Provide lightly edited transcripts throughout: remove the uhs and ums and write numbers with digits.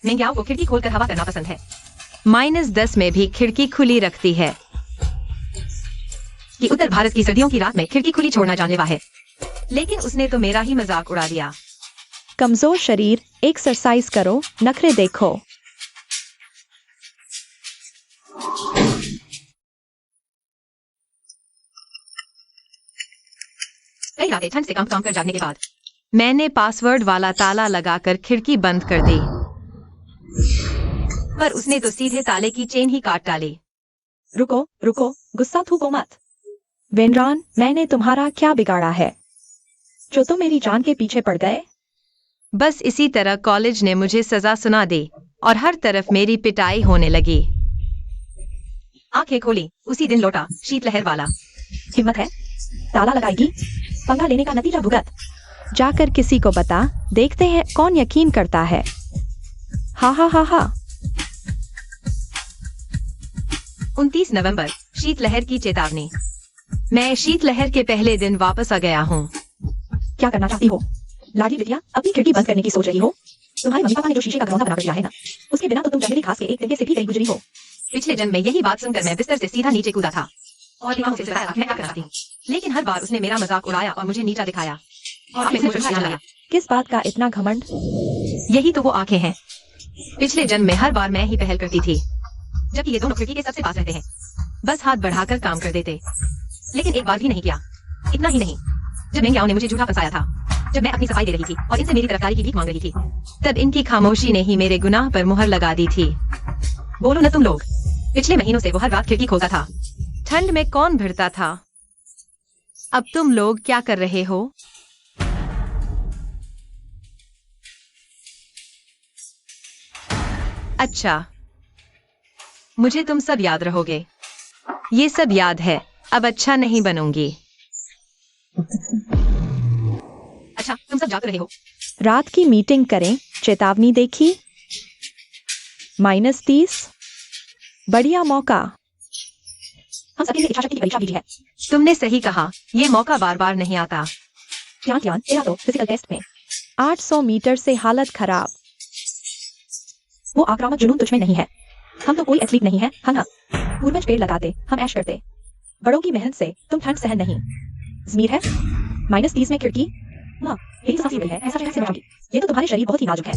मेंग्याओ को खिड़की खोलकर हवा करना पसंद है। -10 में भी खिड़की खुली रखती है। कि उत्तर भारत की सर्दियों की रात में खिड़की खुली छोड़ना जानलेवा है। लेकिन उसने तो मेरा ही मजाक उड़ा दिया। कमजोर शरीर, एक्सरसाइज करो, नखरे देखो। कई रातें ठंड से काम कर जाने के बाद मैंने पासवर्ड वाला ताला लगाकर खिड़की बंद कर दी, पर उसने तो सीधे ताले की चेन ही काट डाली। रुको रुको, गुस्सा थूको मत। वेनरान, मैंने तुम्हारा क्या बिगाड़ा है जो तुम मेरी जान के पीछे पड़ गए? बस इसी तरह कॉलेज ने मुझे सजा सुना दी और हर तरफ मेरी पिटाई होने लगी। आंखें खोली, उसी दिन लौटा शीतलहर वाला। हिम्मत है, ताला लगाएगी, पंगा लेने का नतीजा भुगत। जाकर किसी को बता, देखते हैं कौन यकीन करता है। हा हा हा हा। 29 नवंबर, शीतलहर की चेतावनी। मैं शीतलहर के पहले दिन वापस आ गया हूँ। क्या करना चाहती हो लाडी बिटिया? अपनी खिड़की बंद करने की सोच रही हो? तुम्हारे मम्मी पापा ने जो शीशे का घरौंदा बनाकर दिया है ना, उसके बिना तो तुम जंगली घास के एक तिनके से भी नहीं गुजरी हो। पिछले जन्म में यही बात सुनकर मैं बिस्तर से सीधा नीचे कूदा था और दिमाग से बताया मैं क्या करना चाहती हूँ। लेकिन हर बार उसने मेरा मजाक उड़ाया और मुझे नीचा दिखाया और अब मुझे बुरा लगा। किस बात का इतना घमंड? यही तो वो आंखें हैं। पिछले जन्म में हर बार मैं ही पहल करती थी, जबकि ये दोनों खिड़की के सबसे पास रहते हैं। बस हाथ बढ़ाकर काम कर देते, लेकिन एक बार भी नहीं किया। इतना ही नहीं, जब मेंग्याओ ने मुझे झूठा फंसाया था, जब मैं अपनी सफाई दे रही थी और इनसे मेरी तरफदारी की भीख मांग रही थी, तब इनकी खामोशी ने ही मेरे गुनाह पर मुहर लगा दी थी। बोलो न तुम लोग। पिछले महीनों से वो हर रात खिड़की खोलता था। ठंड में कौन भिड़ता था? अब तुम लोग क्या कर रहे हो? अच्छा, मुझे तुम सब याद रहोगे। ये सब याद है, अब अच्छा नहीं बनूंगी। अच्छा, तुम सब जाग रहे हो। रात की मीटिंग करें, चेतावनी देखी। -30, बढ़िया मौका। हम सबके लिए इच्छाशक्ति की परीक्षा लीजिए है। तुमने सही कहा, ये मौका बार बार नहीं आता। ध्यान, तेरा तो फिजिकल टेस्ट में 800 मीटर से हालत खराब। वो आक्रामक जुनून तुझ में नहीं है। हम तो कोई एथलीट नहीं है, हाँ ना? पूर्वज पेड़ लगाते, हम ऐश करते। बड़ों की मेहनत से तुम ठंड सहन नहीं। ज़मीर है? -30 में खिड़की? माँ, यही तो सांस है, ऐसा कैसे बचाओगी? ये तो तुम्हारे शरीर बहुत ही नाजुक है।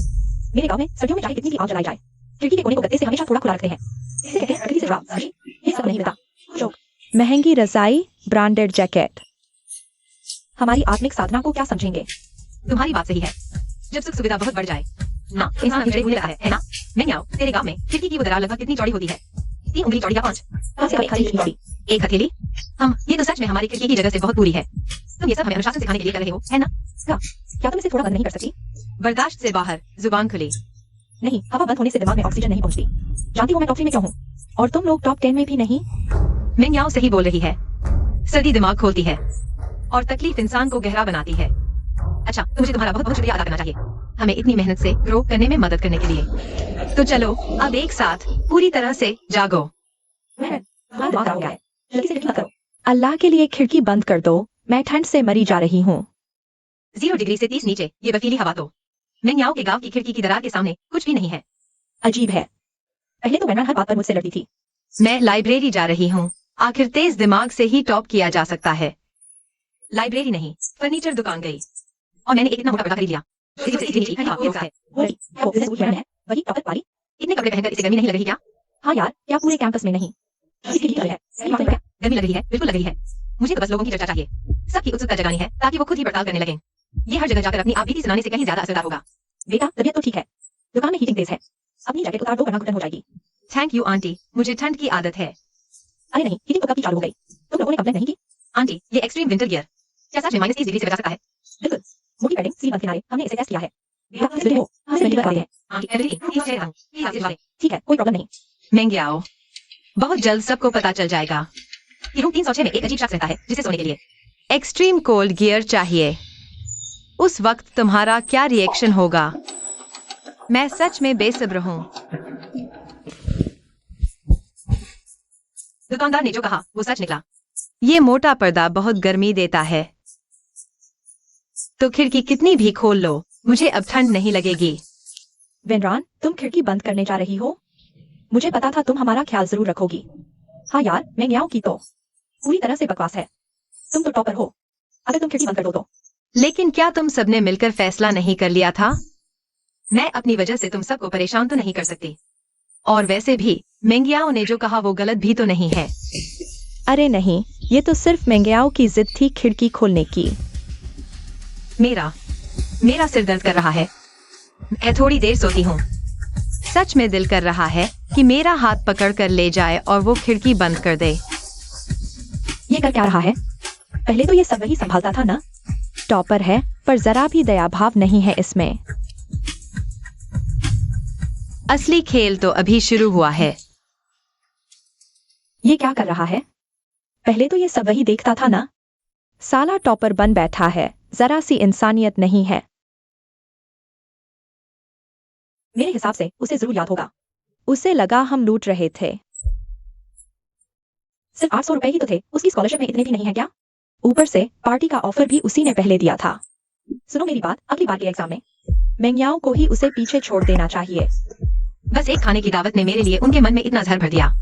मेरे गांव में सर्दियों में चाहे कितनी भी आग जलाई जाए, खिड़की के कोने को गत्ते से हमेशा थोड़ा खुला रखते हैं। इसे कहते हैं प्रकृति से जुड़ाव। ये सब नहीं मिलता। महंगी रजाई, ब्रांडेड जैकेट। हमारी आत्मिक साधना को क्या समझेंगे? तुम्हारी बात सही है। जब सुख सुविधा बहुत बढ़ जाए ना, इंसान बिछड़े हुए लगता है ना? मेंग्याओ, तेरे गांव में खिड़की की वो दरार लगभग कितनी चौड़ी होती है? 3 उंगली चौड़ी या 5? एक हथेली? ये तो सच में हमारी खिड़की की जगह से बहुत दूरी है। तुम ये सब हमें अनुशासन सिखाने के लिए कर रहे हो, है ना? क्या तुम इसे थोड़ा बंद नहीं कर सकती? बर्दाश्त से बाहर, जुबान खुली। नहीं, हवा बंद होने से दिमाग में ऑक्सीजन नहीं पहुंचती। जानती हो मैं टॉप 3 में क्यों हूँ? और तुम लोग टॉप 10 में भी नहीं। मेंग्याओ सही बोल रही है। सर्दी दिमाग खोलती है और तकलीफ इंसान को गहरा बनाती है। अच्छा, तो मुझे तुम्हारा बहुत बहुत शुक्रिया अदा करना चाहिए, हमें इतनी मेहनत से ग्रो करने में मदद करने के लिए। तो चलो अब एक साथ पूरी तरह से जागो। अल्लाह के लिए खिड़की बंद कर दो, मैं ठंड से मरी जा रही हूँ। 0 डिग्री से 30 नीचे, ये बर्फीली हवा तो मेंग्याओ के गांव की खिड़की की दरार के सामने कुछ भी नहीं है। अजीब है। पहले तो वेनरान हर बात पर मुझसे लड़ती थी। मैं लाइब्रेरी जा रही हूँ। आखिर तेज दिमाग से ही टॉप किया जा सकता है। लाइब्रेरी नहीं, फर्नीचर दुकान गई और मैंने एक इतना मोटा पर्दा खरीद लिया। वही टॉपर पारी। इतने कपड़े पहनकर इसे गर्मी नहीं लग रही क्या? हाँ यार, क्या पूरे कैंपस में नहीं? गर्मी लग रही है, बिल्कुल लग रही है। मुझे तो बस लोगों की चर्चा चाहिए, सबकी उत्सुकता जगानी है ताकि वो खुद ही पड़ताल करने लगे। ये हर जगह जाकर अपनी आप बीती सुनाने से कहीं ज्यादा असरदार होगा। बेटा, तबीयत तो ठीक है, दुकान में हीटिंग तेज है। अपनी जैकेट उतार दो वरना घुटन हो जाएगी। थैंक यू आंटी, मुझे ठंड की आदत है। अरे नहीं, हीटिंग तो कब की चालू हो गई। तुम लोगों ने कंप्लेन नहीं की? आंटी, ये एक्सट्रीम विंटर गियर क्या सच में -30 डिग्री से बचा सकता है? बिल्कुल, मोटी पैडिंग, सील बंद किनारे, हमने इसे टेस्ट किया है। ठीक है, कोई प्रॉब्लम नहीं। मेंग्याओ, बहुत जल्द सबको पता चल जाएगा। ये रूम 306 में एक अजीब शख्स रहता है जिसे सोने के लिए एक्सट्रीम कोल्ड गियर चाहिए। उस वक्त तुम्हारा क्या रिएक्शन होगा? मैं सच में बेसब्र हूँ। दुकानदार ने जो कहा वो सच निकला। ये मोटा पर्दा बहुत गर्मी देता है, तो खिड़की कितनी भी खोल लो, मुझे अब ठंड नहीं लगेगी। वेनरान, तुम खिड़की बंद करने जा रही हो? मुझे पता था तुम हमारा ख्याल जरूर रखोगी। हाँ यार, मेंग्याओ की तो पूरी तरह से बकवास है। तुम तो टॉपर हो। अगर तुम खिड़की बंद कर दो तो। लेकिन क्या तुम सबने मिलकर फैसला नहीं कर लिया था? मैं अपनी वजह से तुम सबको परेशान तो नहीं कर सकती। और वैसे भी मेंगियाओ ने जो कहा वो गलत भी तो नहीं है। अरे नहीं, ये तो सिर्फ मेंग्याओ की जिद थी खिड़की खोलने की। मेरा मेरा सिर दर्द कर रहा है। मैं थोड़ी देर सोती हूँ। सच में दिल कर रहा है कि मेरा हाथ पकड़ कर ले जाए और वो खिड़की बंद कर दे। ये कर क्या रहा है? पहले तो ये सब वही संभालता था ना? टॉपर है, पर जरा भी दया भाव नहीं है इसमें। असली खेल तो अभी शुरू हुआ है। ये क्या कर रहा है? पहले तो ये सब वही देखता था ना? साला टॉपर बन बैठा है, जरा सी इंसानियत नहीं है। मेरे हिसाब से उसे जरूर याद होगा। उसे लगा हम लूट रहे थे। सिर्फ 800 रुपए ही तो थे, उसकी स्कॉलरशिप में इतने भी नहीं है क्या? ऊपर से पार्टी का ऑफर भी उसी ने पहले दिया था। सुनो मेरी बात, अगली बार के एग्जाम में मेंग्याओ को ही उसे पीछे छोड़ देना चाहिए। बस एक खाने की दावत ने मेरे लिए उनके मन में इतना जहर भर दिया।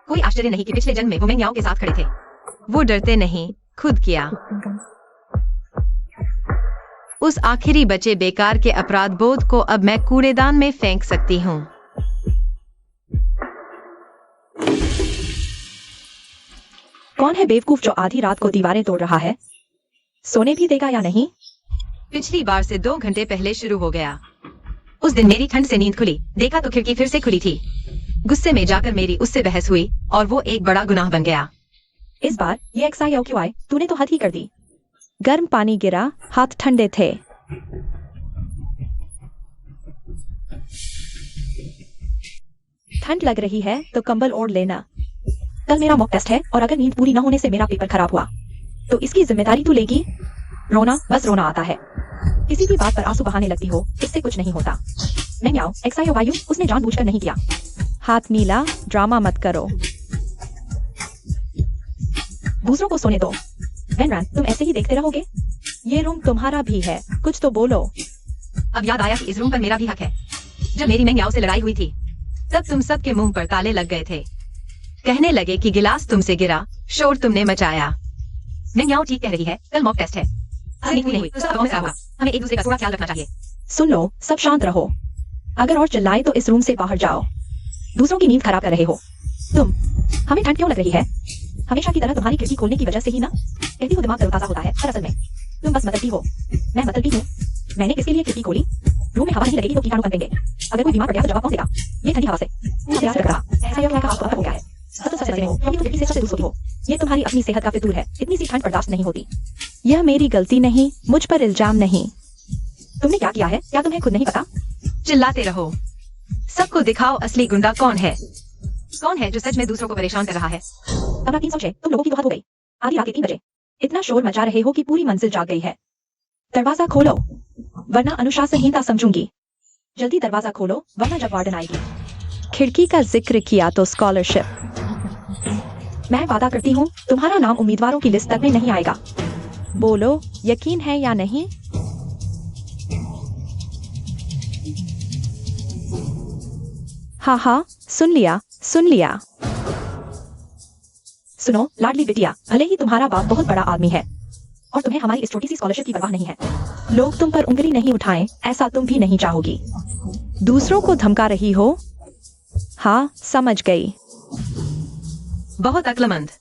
कोई आश्चर्य नहीं कि पिछले जन्म में वो मेंग्याओ के साथ खड़े थे। वो डरते नहीं, खुद किया। उस आखिरी बचे बेकार के अपराध बोध को अब मैं कूड़ेदान में फेंक सकती हूँ। कौन है बेवकूफ जो आधी रात को दीवारें तोड़ रहा है? सोने भी देगा या नहीं? पिछली बार से 2 घंटे पहले शुरू हो गया। उस दिन मेरी ठंड से नींद खुली, देखा तो खिड़की फिर से खुली थी। गुस्से में जाकर मेरी उससे बहस हुई और वो एक बड़ा गुनाह बन गया। इस बार ये XIOQI तूने तो हद ही कर दी। गर्म पानी गिरा, हाथ ठंडे थे। ठंड लग रही है तो कंबल ओढ़ लेना। कल मेरा मॉक टेस्ट है और अगर नींद पूरी न होने से मेरा पेपर खराब हुआ तो इसकी जिम्मेदारी तू लेगी। रोना, बस रोना आता है। किसी भी बात पर आंसू बहाने लगती हो, इससे कुछ नहीं होता। मेंग्याओ, XIOYU उसने जानबूझकर नहीं किया। हाथ नीला, ड्रामा मत करो। दूसरों को सोने दो। वेनरान, तुम ऐसे ही देखते रहोगे? ये रूम तुम्हारा भी है, कुछ तो बोलो। अब याद आया कि इस रूम पर मेरा भी हक है। जब मेरी मेंग्याओ से लड़ाई हुई थी तब तुम सबके मुंह पर ताले लग गए थे। कहने लगे कि गिलास तुमसे गिरा, शोर तुमने मचाया। मेंग्याओ ठीक कह रही है, कल मॉक टेस्ट है। अगर नींद पूरी नहीं हुई तो सब कौन सा होगा? हमें एक दूसरे का थोड़ा ख्याल रखना चाहिए। सुन लो, सब शांत रहो। अगर और चिल्लाए तो इस रूम से बाहर जाओ। दूसरों की नींद खराब कर रहे हो तुम। हमें ठंड क्यों लग रही है? हमेशा की तरह तुम्हारी खिड़की खोलने की वजह से ही ना? कहती हो दिमाग तरोताजा होता है, पर असल में तुम बस मतलबी हो। मैं मतलबी हूँ। मैंने किसके लिए खिड़की खोली? रूम में हवा नहीं लगेगी तो कीटाणु पनपेंगे। अगर कोई बीमार पड़ गया तो जवाब कौन देगा? ये ठंडी हवा से पूरा प्रयास कर रहा। ऐसा क्यों का आपको हो गया है? अब तो सच रहे हो क्योंकि तुम खिड़की से सबसे दूर सोती हो। ये तुम्हारी अपनी सेहत का फितूर है। इतनी सी ठंड बर्दाश्त नहीं होती। यह मेरी गलती नहीं, मुझ पर इल्जाम नहीं। तुमने क्या किया है? क्या तुम्हें खुद नहीं पता? चिल्लाते रहो। सबको दिखाओ असली गुंडा कौन है। कौन है जो सच में दूसरों को परेशान कर रहा है। कमरा 306, तुम लोगों की तो हद हो गई। आधी रात के 3 बजे इतना शोर मचा रहे हो कि पूरी मंजिल जाग गई है। दरवाजा खोलो वरना अनुशासनहीनता समझूंगी। जल्दी दरवाजा खोलो वरना जब वार्डन आएगी। खिड़की का जिक्र किया तो स्कॉलरशिप। मैं वादा करती हूँ तुम्हारा नाम उम्मीदवारों की लिस्ट तक में नहीं आएगा। बोलो, यकीन है या नहीं? हाँ हाँ, सुन लिया सुन लिया। सुनो लाडली बिटिया, भले ही तुम्हारा बाप बहुत बड़ा आदमी है और तुम्हें हमारी इस छोटी सी स्कॉलरशिप की परवाह नहीं है। लोग तुम पर उंगली नहीं उठाएं, ऐसा तुम भी नहीं चाहोगी। दूसरों को धमका रही हो? हाँ, समझ गई। बहुत अक्लमंद।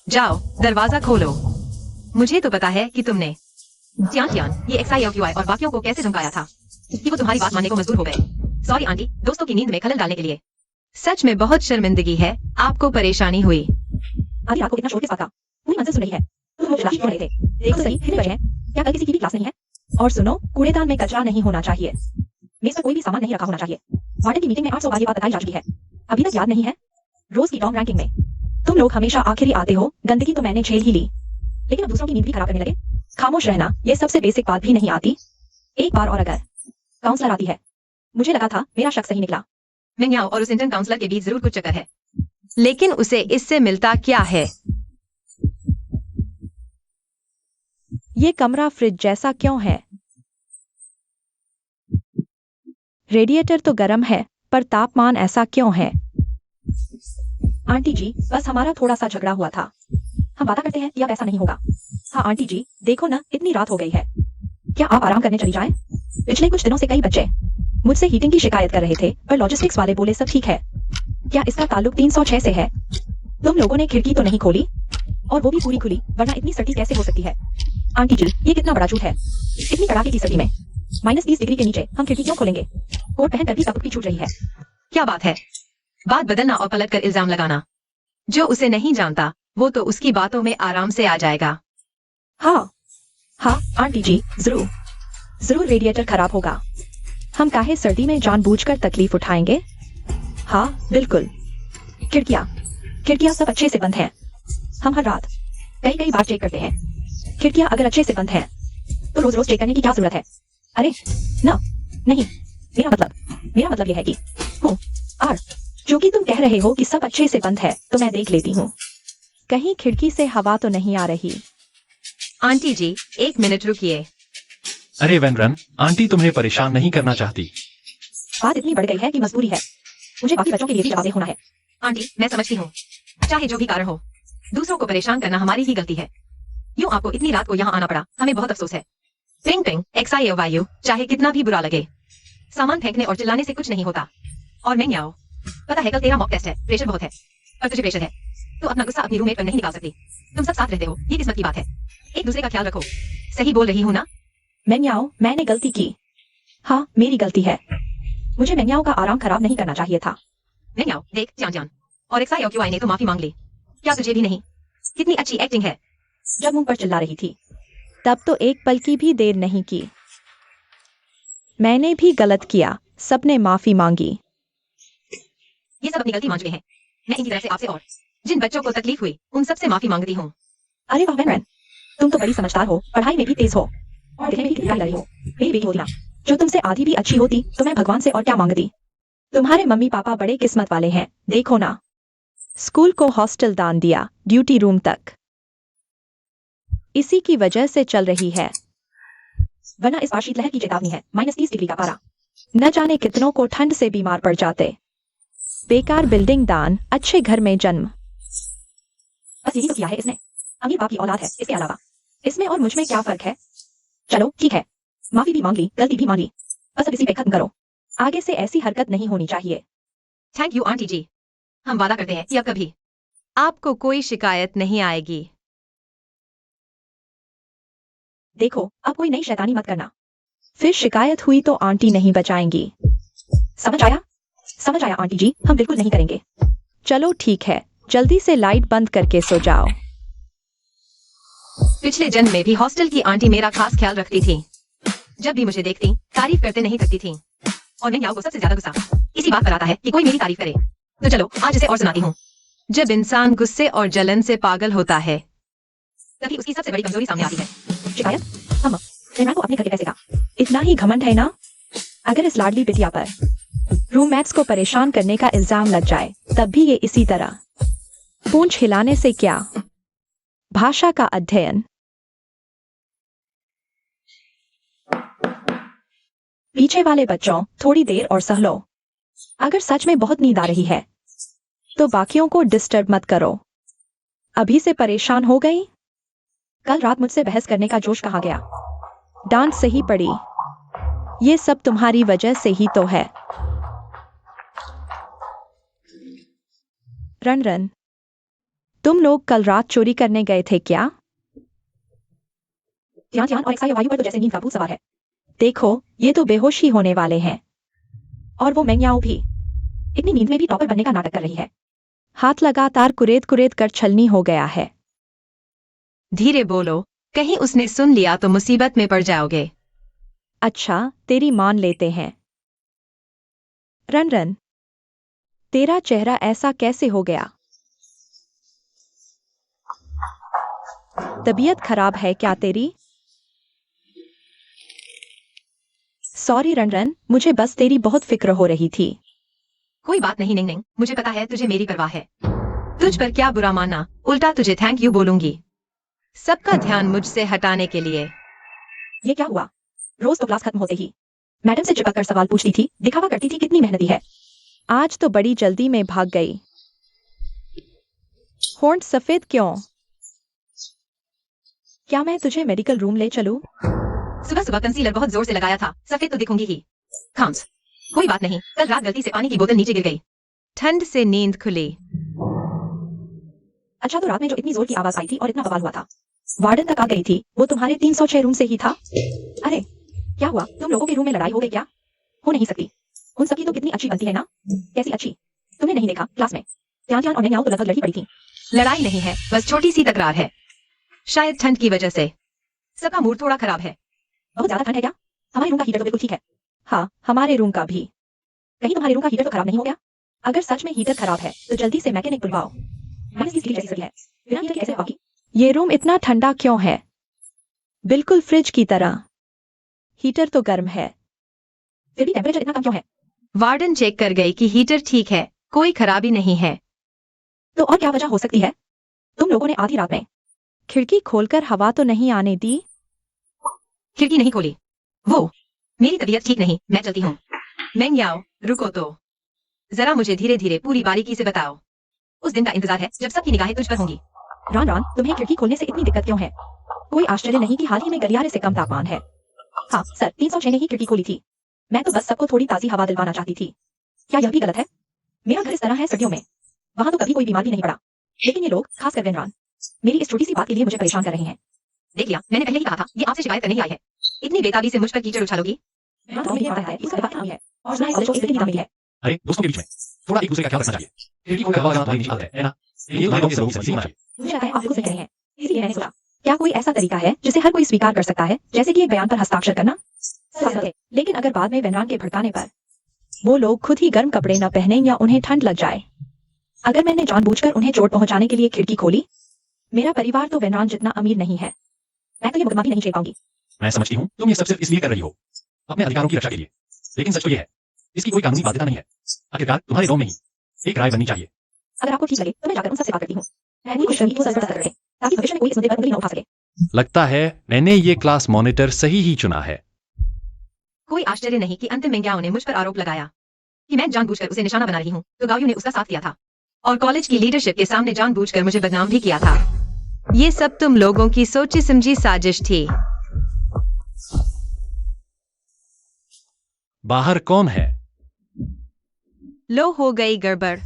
जाओ, दरवाजा खोलो। मुझे तो पता है कि तुमने चियान ये XIOQI और बाकियों को कैसे धमकाया था कि वो तुम्हारी बात मानने को मजबूर हो गए। सॉरी आंटी, दोस्तों की नींद में खलल डालने के लिए। सच में बहुत शर्मिंदगी है, आपको परेशानी हुई। आधी रात को कितना शोर के साथ था? पूरी मंजिल सुन रही है। तुम लोग तलाश क्यों रहे थे? देखो सही, कितने बजे हैं? क्या कल किसी की भी क्लास नहीं है? और सुनो, कूड़ेदान में कचरा नहीं होना चाहिए। मेज पर कोई भी सामान नहीं रखा होना चाहिए। वार्डन की मीटिंग में 800 बार ये बात बताई जा चुकी है। अभी तक याद नहीं है? रोज की टॉप रैंकिंग में तुम लोग हमेशा आखिरी आते हो। गंदगी तो मैंने झेल ही ली, लेकिन अब दूसरों की नींद भी खराब करने लगे। खामोश रहना, ये सबसे बेसिक बात भी नहीं आती। एक बार और अगर काउंसलर आती है। मुझे लगा था मेरा शक सही निकला। मेंग्याओ और उस इंटर्न काउंसलर के बीच जरूर कुछ चक्कर है। लेकिन उसे इससे मिलता क्या है? ये कमरा फ्रिज जैसा क्यों है? रेडिएटर तो गर्म है, पर तापमान ऐसा क्यों है? आंटी जी, बस हमारा थोड़ा सा झगड़ा हुआ था। हम वादा करते हैं कि अब ऐसा नहीं होगा। हाँ आंटी जी, देखो ना, इतनी रात हो गई है। क्या आप आराम करने चली जाएं? पिछले कुछ दिनों से कई बच्चे मुझसे हीटिंग की शिकायत कर रहे थे, पर लॉजिस्टिक्स वाले बोले सब ठीक है। क्या इसका ताल्लुक 306 से है? तुम लोगों ने खिड़की तो नहीं खोली? और वो भी पूरी खुली, वरना इतनी सर्दी कैसे हो सकती है? आंटी जी, ये कितना बड़ा झूठ है। इतनी कड़ाके की सर्दी में -30 डिग्री के नीचे हम खिड़की क्यों खोलेंगे? कोट पहनकर भी सबकी छूट रही है। क्या बात है? बात बदलना और पलट कर इल्जाम लगाना। जो उसे नहीं जानता वो तो उसकी बातों में आराम से आ जाएगा। हाँ आंटी जी, जरूर रेडिएटर खराब होगा। हम सर्दी में जानबूझकर तकलीफ उठाएंगे? हाँ बिल्कुल। खिड़कियाँ सब अच्छे से बंद हैं। हम हर रात कई बार चेक करते हैं। खिड़कियाँ अगर अच्छे से बंद हैं तो रोज चेक करने की क्या जरूरत है? अरे ना, नहीं, मेरा मतलब यह है कि जो कि तुम कह रहे हो कि सब अच्छे से बंद है, तो मैं देख लेती हूँ। कहीं खिड़की से हवा तो नहीं आ रही? आंटी जी, 1 मिनट रुकिए। अरे वेनरन, आंटी तुम्हें परेशान नहीं करना चाहती। बात इतनी बढ़ गई है कि मजबूरी है। मुझे बाकी बच्चों के लिए भी जवाबदेह होना है। आंटी, मैं समझती हूँ। चाहे जो भी कारण हो, दूसरों को परेशान करना हमारी ही गलती है। यूँ आपको इतनी रात को यहाँ आना पड़ा, हमें बहुत अफसोस है। पिंग पिंग XIOYU, चाहे कितना भी बुरा लगे, सामान फेंकने और चिल्लाने से कुछ नहीं होता। और मैं आओ, पता है कल तेरा मॉक टेस्ट है, प्रेशर बहुत है। और तुझे प्रेशर है तो अपना गुस्सा अपनी रूममेट पर नहीं निकाल सकती। तुम सब साथ रहते हो, ये किस्मत की बात है। एक दूसरे का ख्याल रखो। सही बोल रही हूँ ना? मैंने गलती की। हाँ, मेरी गलती है। मुझे मैंयाओ का आराम खराब नहीं करना चाहिए था। मैंयाओ, देख जान और XIOQI ने तो माफी मांग ली, क्या तुझे भी नहीं? कितनी अच्छी एक्टिंग है। जब मुंह पर चिल्ला रही थी तब तो एक पल की भी देर नहीं की। मैंने भी गलत किया, सबने माफी मांगी। ये सब अपनी गलती मान चुके हैं। मैं इनकी तरफ से आपसे और जिन बच्चों को तकलीफ हुई उन सबसे माफी मांगती हूँ। अरे वाह वेनरन, तुम तो बड़ी समझदार हो, पढ़ाई में भी तेज हो और दिखने में भी कितनी प्यारी हो। मेरी बेटी होती ना, जो तुमसे आधी भी अच्छी होती तो मैं भगवान से और क्या मांगती। तुम्हारे मम्मी पापा बड़े किस्मत वाले हैं, देखो ना। स्कूल को हॉस्टल दान दिया, ड्यूटी रूम तक। इसी की वजह से चल रही है, वरना इस बार शीतलहर की चेतावनी है। -30 डिग्री का पारा। न जाने कितनों को ठंड से बीमार पड़ जाते। बेकार बिल्डिंग दान, अच्छे घर में जन्म। बस यही तो किया है इसने। अमीर बाप की औलाद है, इसके अलावा इसमें और मुझ में क्या फर्क है? चलो ठीक है, माफी भी मांग ली, गलती भी मान ली, बस अब इसी पे खत्म करो। आगे से ऐसी हरकत नहीं होनी चाहिए। थैंक यू आंटी जी, हम वादा करते हैं कि अब कभी आपको कोई शिकायत नहीं आएगी। देखो, अब कोई नई शैतानी मत करना, फिर शिकायत हुई तो आंटी नहीं बचाएंगी। समझ आया आंटी जी, हम बिल्कुल नहीं करेंगे। चलो ठीक है, जल्दी से लाइट बंद करके सो जाओ। पिछले जन्म में भी हॉस्टल की आंटी मेरा खास ख्याल रखती थी। जब भी मुझे देखती तारीफ करते नहीं थकती थी। और मैंयाओ को सबसे ज्यादा गुस्सा इसी बात पर आता है कि कोई मेरी तारीफ करे। तो चलो आज इसे और सुनाती हूँ। जब इंसान गुस्से और जलन से पागल होता है तभी उसकी सबसे बड़ी कमजोरी सामने आती है। शिकायत? हम इमरान को अपने घर के पैसे का इतना ही घमंड है ना? अगर इस लाडली बिटिया पर रूममेट्स को परेशान करने का इल्जाम लग जाए तब भी ये इसी तरह। पूंछ हिलाने से क्या? भाषा का अध्ययन। पीछे वाले बच्चों, थोड़ी देर और सह लो। अगर सच में बहुत नींद आ रही है तो बाकियों को डिस्टर्ब मत करो। अभी से परेशान हो गई? कल रात मुझसे बहस करने का जोश कहाँ गया? डांट सही पड़ी। ये सब तुम्हारी वजह से ही तो है। रन, तुम लोग कल रात चोरी करने गए थे क्या? ध्यान और XIOYU पर तो जैसे नींद का भूत सवार है। देखो, ये तो बेहोश ही होने वाले हैं। और वो मैंयाओ भी इतनी नींद में भी टॉपर बनने का नाटक कर रही है। हाथ लगातार कुरेद कर छलनी हो गया है। धीरे बोलो, कहीं उसने सुन लिया तो मुसीबत में पड़ जाओगे। अच्छा, तेरी मान लेते हैं। रन, तेरा चेहरा ऐसा कैसे हो गया? तबीयत खराब है क्या तेरी? सॉरी रन, मुझे बस तेरी बहुत फिक्र हो रही थी। कोई बात नहीं नहीं, मुझे पता है तुझे मेरी परवाह है। तुझ पर क्या बुरा मानना, उल्टा तुझे थैंक यू बोलूंगी। सबका ध्यान मुझसे हटाने के लिए। ये क्या हुआ? रोज तो क्लास खत्म होते ही मैडम से चिपक कर सवाल पूछती थी, दिखावा करती थी कितनी मेहनती है। आज तो बड़ी जल्दी में भाग गई। होंठ सफेद क्यों? क्या मैं तुझे मेडिकल रूम ले चलूं? सुबह सुबह कंसीलर बहुत जोर से लगाया था, सफेद तो दिखूंगी ही। खाम्स, कोई बात नहीं, कल रात गलती से पानी की बोतल नीचे गिर गई। ठंड से नींद खुली। अच्छा, तो रात में जो इतनी जोर की आवाज आई थी और इतना बवाल हुआ था, वार्डन तक आ गई थी, वो तुम्हारे 306 रूम से ही था। अरे क्या हुआ, तुम लोगों के रूम में लड़ाई हो गई क्या? हो नहीं सकती, उन सबकी तो कितनी अच्छी बनती है ना। कैसी अच्छी? तुमने नहीं देखा क्लास में त्यान और नैयाओ तो लगभग लड़ी पड़ी थी। लड़ाई नहीं है, बस छोटी सी तकरार है, शायद ठंड की वजह से। सबका मूड थोड़ा खराब है। बहुत ज्यादा ठंड है क्या? हमारे रूम का हीटर तो बिल्कुल ठीक है। हाँ, हमारे रूम का भी। कहीं तुम्हारे रूम का हीटर तो खराब नहीं हो गया? अगर सच में हीटर खराब है तो जल्दी से मैकेनिक बुलवाओ। मैंने इसकी सीढ़ी जैसी सड़ी है, बिना हीटर के कैसे होगी? ये रूम इतना ठंडा क्यों है? बिल्कुल फ्रिज की तरह। हीटर तो गर्म है। फिर भी टेम्परेचर इतना कम क्यों है? वार्डन चेक कर गई कि हीटर ठीक है, कोई खराबी नहीं है। तो और क्या वजह हो सकती है? तुम लोगों ने आधी रात में खिड़की खोलकर हवा तो नहीं आने दी? खिड़की नहीं खोली। वो, मेरी तबीयत ठीक नहीं, मैं चलती हूँ। मेंग्याओ, रुको तो, जरा मुझे धीरे धीरे पूरी बारीकी से बताओ। उस दिन का इंतजार है जब सबकी निगाहें तुझ पर होंगी। रॉन रॉन, तुम्हें खिड़की खोलने से इतनी दिक्कत क्यों है? कोई आश्चर्य नहीं कि हाल ही में गलियारे से कम तापमान है। हाँ सर, 306 ने ही खिड़की खोली थी। मैं तो बस सबको थोड़ी ताजी हवा दिलवाना चाहती थी। क्या यह भी गलत है? मेरा घर इस तरह है सर्दियों में, वहां तो कभी कोई बीमार भी नहीं पड़ा। लेकिन ये लोग, खासकर वेनरान, मेरी इस छोटी सी बात के लिए मुझे परेशान कर रहे हैं। देख लिया, मैंने पहले ही कहा था, ये आपसे शिकायत करने ही आई है। इतनी बेताबी से मुझ पर कीचड़ उछालोगी? हाँ, तो मुझे पता है, इसका दिमाग खराब है और सुना है कॉलेज को इस मिली है। अरे दोस्तों के बीच में थोड़ा एक दूसरे का ख्याल रखना चाहिए। खिड़की खोलकर हवा तुम्हारी निजी आदत है ना? ये तुम्हारे लोगों की जरूरी होना चाहिए। मुझे लगता है आप बिल्कुल सही कह रहे हैं, इसीलिए मैंने सोचा, क्या कोई ऐसा तरीका है जिसे हर कोई स्वीकार कर सकता है, जैसे कि एक बयान पर हस्ताक्षर करना? लेकिन अगर बाद में वेनरान के भड़काने पर वो लोग खुद ही गर्म कपड़े न पहने या उन्हें ठंड लग जाए, अगर मैंने जानबूझकर उन्हें चोट पहुंचाने के लिए खिड़की खोली, मेरा परिवार तो वेनरान जितना अमीर नहीं है, मैं तो ये मुकदमा भी नहीं झेल पाऊंगी। मैं समझती हूँ तुम ये सब सिर्फ इसलिए कर रही हो, अपने अधिकारों की रक्षा के लिए। लेकिन सच तो ये है, इसकी कोई कानूनी बाध्यता नहीं है। आखिरकार तुम्हारे रोम में ही एक राय बननी चाहिए। अगर आपको ठीक लगे तो मैं जाकर उन सबसे बात करती हूँ। मैं भी कोशिश करूंगी कि वो सर करें, ताकि भविष्य में कोई इस मुद्दे पर उंगली न उठा सके। लगता है मैंने ये क्लास मॉनिटर सही ही चुना है। कोई आश्चर्य नहीं कि अंतिम मेंग्याओ ने मुझ पर आरोप लगाया कि मैं जानबूझकर उसे निशाना बना रही हूँ, तो गायू ने उसका साथ दिया था और कॉलेज की लीडरशिप के सामने जानबूझकर मुझे बदनाम भी किया था। ये सब तुम लोगों की सोची समझी साजिश थी। बाहर कौन है? लो, हो गई गड़बड़।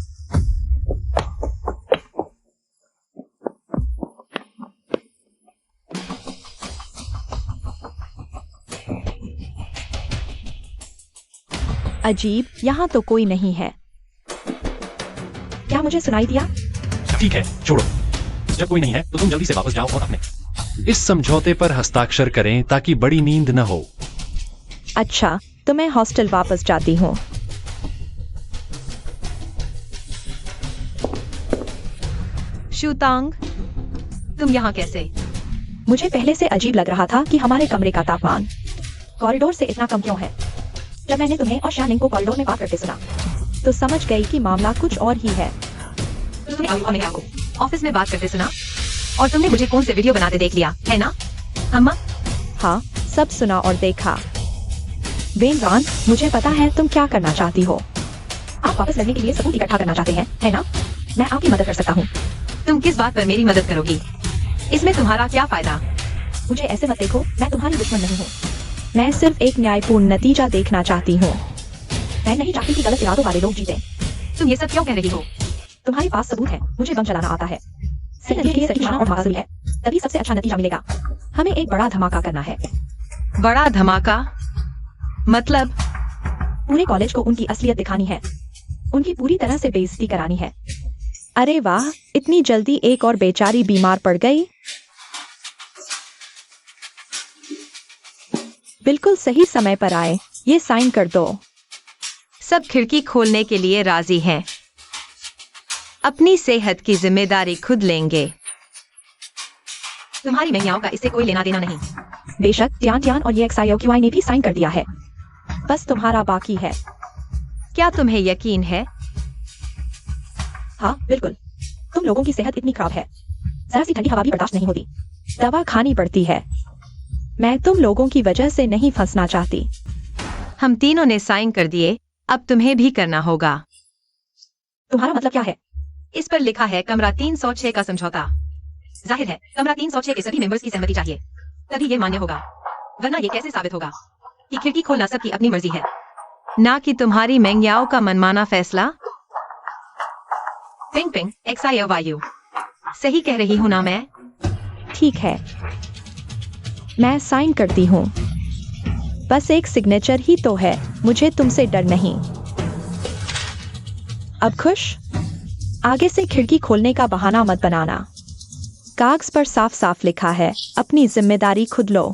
अजीब, यहाँ तो कोई नहीं है। क्या मुझे सुनाई दिया? ठीक है, छोड़ो। जब कोई नहीं है तो तुम जल्दी से वापस जाओ और अपने इस समझौते पर हस्ताक्षर करें ताकि बड़ी नींद न हो। अच्छा, तो मैं हॉस्टल वापस जाती हूँ। शूतांग, तुम यहाँ कैसे? मुझे पहले से अजीब लग रहा था कि हमारे कमरे का तापमान कॉरिडोर से इतना कम क्यों है। जब मैंने तुम्हें और शानिंग को कॉरिडोर में बात करते सुना, तो समझ गई कि मामला कुछ और ही है। तो तुमने गायू और मेंग्याओ को ऑफिस में बात करते सुना और तुमने मुझे फोन से वीडियो बनाते देख लिया, है ना अम्मा? हाँ, सब सुना और देखा। वेनरान, मुझे पता है तुम क्या करना चाहती हो। आप वापस लड़ने के लिए सबूत इकट्ठा करना चाहते हैं, है ना? मैं आपकी मदद कर सकता हूँ। तुम किस बात पर मेरी मदद करोगी? इसमें तुम्हारा क्या फायदा? मुझे ऐसे मत देखो, मैं तुम्हारी दुश्मन नहीं हूँ। मैं सिर्फ एक न्यायपूर्ण नतीजा देखना चाहती हूँ। मैं नहीं चाहती कि गलत इरादों वाले लोग जीते। तुम ये सब क्यों कह रही हो? तुम्हारे पास सबूत है, मुझे बम चलाना आता है। सही नतीजे की सही माना और धमाका है, तभी सबसे अच्छा नतीजा मिलेगा। हमें एक बड़ा धमाका करना है। बड़ा धमाका? मतलब? पूरे कॉलेज को उनकी असलियत दिखानी है, उनकी पूरी तरह से बेइज्जती करानी है। अरे वाह, इतनी जल्दी एक और बेचारी बीमार पड़ गई। बिल्कुल सही समय पर आए, ये साइन कर दो। सब खिड़की खोलने के लिए राजी हैं। अपनी सेहत की जिम्मेदारी खुद लेंगे। तुम्हारी मेंग्याओ का इससे कोई लेना देना नहीं। बेशक त्यान और ये XIOQI ने भी साइन कर दिया है। बस तुम्हारा बाकी है। क्या तुम्हें यकीन है? हाँ बिल्कुल, तुम लोगों की सेहत इतनी खराब है, जरा सी ठंडी हवा भी बर्दाश्त नहीं होती। दवा खानी पड़ती है। मैं तुम लोगों की वजह से नहीं फंसना चाहती। हम तीनों ने साइन कर दिए, अब तुम्हें भी करना होगा। तुम्हारा मतलब क्या है? इस पर लिखा है कमरा 306 का समझौता। जाहिर है कमरा 306 के सभी मेंबर्स की सहमति चाहिए, तभी ये मान्य होगा, वरना ये कैसे साबित होगा कि खिड़की खोलना सबकी अपनी मर्जी है। ना कि तुम्हारी मेंग्याओ का मनमाना फैसला। Ping ping XIOYU। सही कह रही हूँ ना मैं? ठीक है, मैं साइन करती हूँ। बस एक सिग्नेचर ही तो है, मुझे तुमसे डर नहीं। अब खुश? आगे से खिड़की खोलने का बहाना मत बनाना। कागज पर साफ साफ लिखा है, अपनी जिम्मेदारी खुद लो।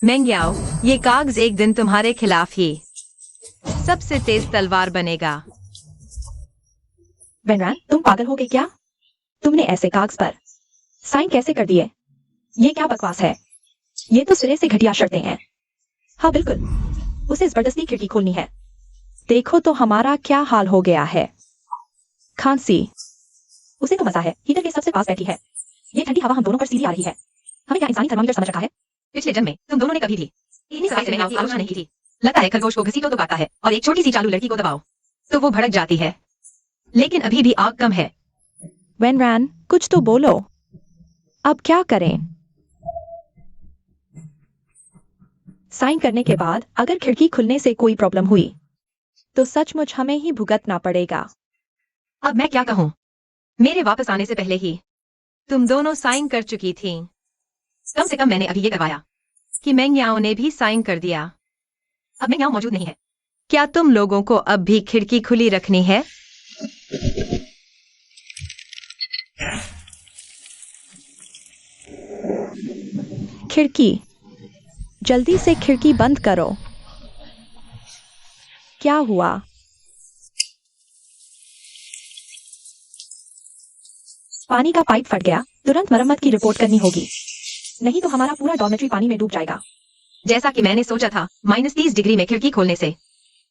मेंग्याओ, ये कागज एक दिन तुम्हारे खिलाफ ही सबसे तेज तलवार बनेगा। वेनरैन, तुम पागल हो गए क्या? तुमने ऐसे कागज पर साइन कैसे कर दिए? ये क्या बकवास है? ये तो सिरे से घटिया शर्तें हैं। हाँ बिल्कुल, उसे जबरदस्ती खिड़की खोलनी है। देखो तो हमारा क्या हाल हो गया है। खांसी। उसे तो मजा है, हीटर के सबसे पास बैठी है। ये ठंडी हवा हम दोनों पर सीधी आ रही है। हमें क्या इंसानी थर्मामीटर समझ रखा है? पिछले जन्म में तुम दोनों ने कभी भी इतनी सफाई से आपकी आलोचना नहीं की थी। लगता है खरगोश को घसीटो तो काटता है, और एक छोटी सी चालू लड़की को दबाओ तो वो भड़क जाती है। लेकिन अभी भी आग कम है। वेनरैन, कुछ तो बोलो। अब क्या करें? साइन करने के बाद अगर खिड़की खुलने से कोई प्रॉब्लम हुई तो सचमुच हमें ही भुगतना पड़ेगा। अब मैं क्या कहूँ? मेरे वापस आने से पहले ही तुम दोनों साइन कर चुकी थी। कम से कम मैंने अभी ये करवाया कि मेंग्याओ ने भी साइन कर दिया। अब मैं यहाँ मौजूद नहीं है। क्या तुम लोगों को अब भी खिड़की खुली रखनी है? खिड़की, जल्दी से खिड़की बंद करो। क्या हुआ? पानी का पाइप फट गया, तुरंत मरम्मत की रिपोर्ट करनी होगी, नहीं तो हमारा पूरा डॉर्मेट्री पानी में डूब जाएगा। जैसा कि मैंने सोचा था, -30 डिग्री में खिड़की खोलने से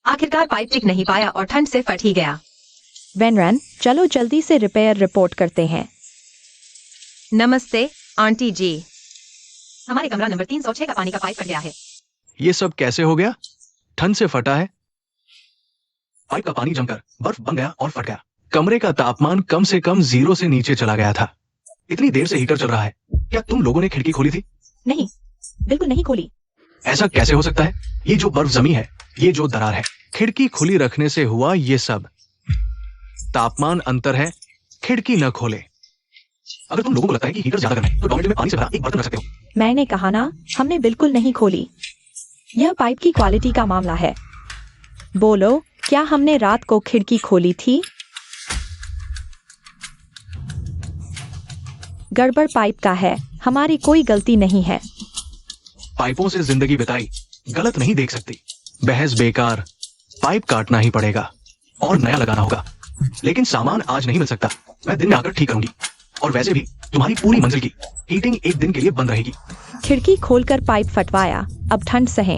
आखिरकार पाइप टिक नहीं पाया और ठंड से फट ही गया। वेनरैन, चलो जल्दी से रिपेयर रिपोर्ट करते हैं। नमस्ते आंटी जी। हमारे कमरा नंबर 306 का पानी का पाइप फट गया है। ये सब कैसे हो गया? ठंड से फटा है? पाइप का पानी जमकर बर्फ बन गया और फट गया। कमरे का तापमान कम से कम 0 से नीचे चला गया था। इतनी देर से हीटर चल रहा है, क्या तुम लोगों ने खिड़की खोली थी? नहीं, बिल्कुल नहीं खोली। ऐसा कैसे हो सकता है? ये जो बर्फ जमी है, ये जो दरार है, खिड़की खुली रखने से हुआ ये सब। तापमान अंतर है, खिड़की न खोले। अगर तुम लोगों को लगता है कि हीटर ज्यादा गर्म है तो डॉर्मेट्री में पानी से भरा एक बर्तन रख सकते हो। मैंने कहा ना, हमने बिल्कुल नहीं खोली। यह पाइप की क्वालिटी का मामला है। बोलो, क्या हमने रात को खिड़की खोली थी? गड़बड़ पाइप का है, हमारी कोई गलती नहीं है। पाइपों से जिंदगी बिताई, गलत नहीं देख सकती। बहस बेकार, पाइप काटना ही पड़ेगा और नया लगाना होगा। लेकिन सामान आज नहीं मिल सकता, मैं दिन में आकर ठीक करूंगी। और वैसे भी तुम्हारी पूरी मंजिल की हीटिंग एक दिन के लिए बंद रहेगी। खिड़की खोलकर पाइप फटवाया, अब ठंड सहें।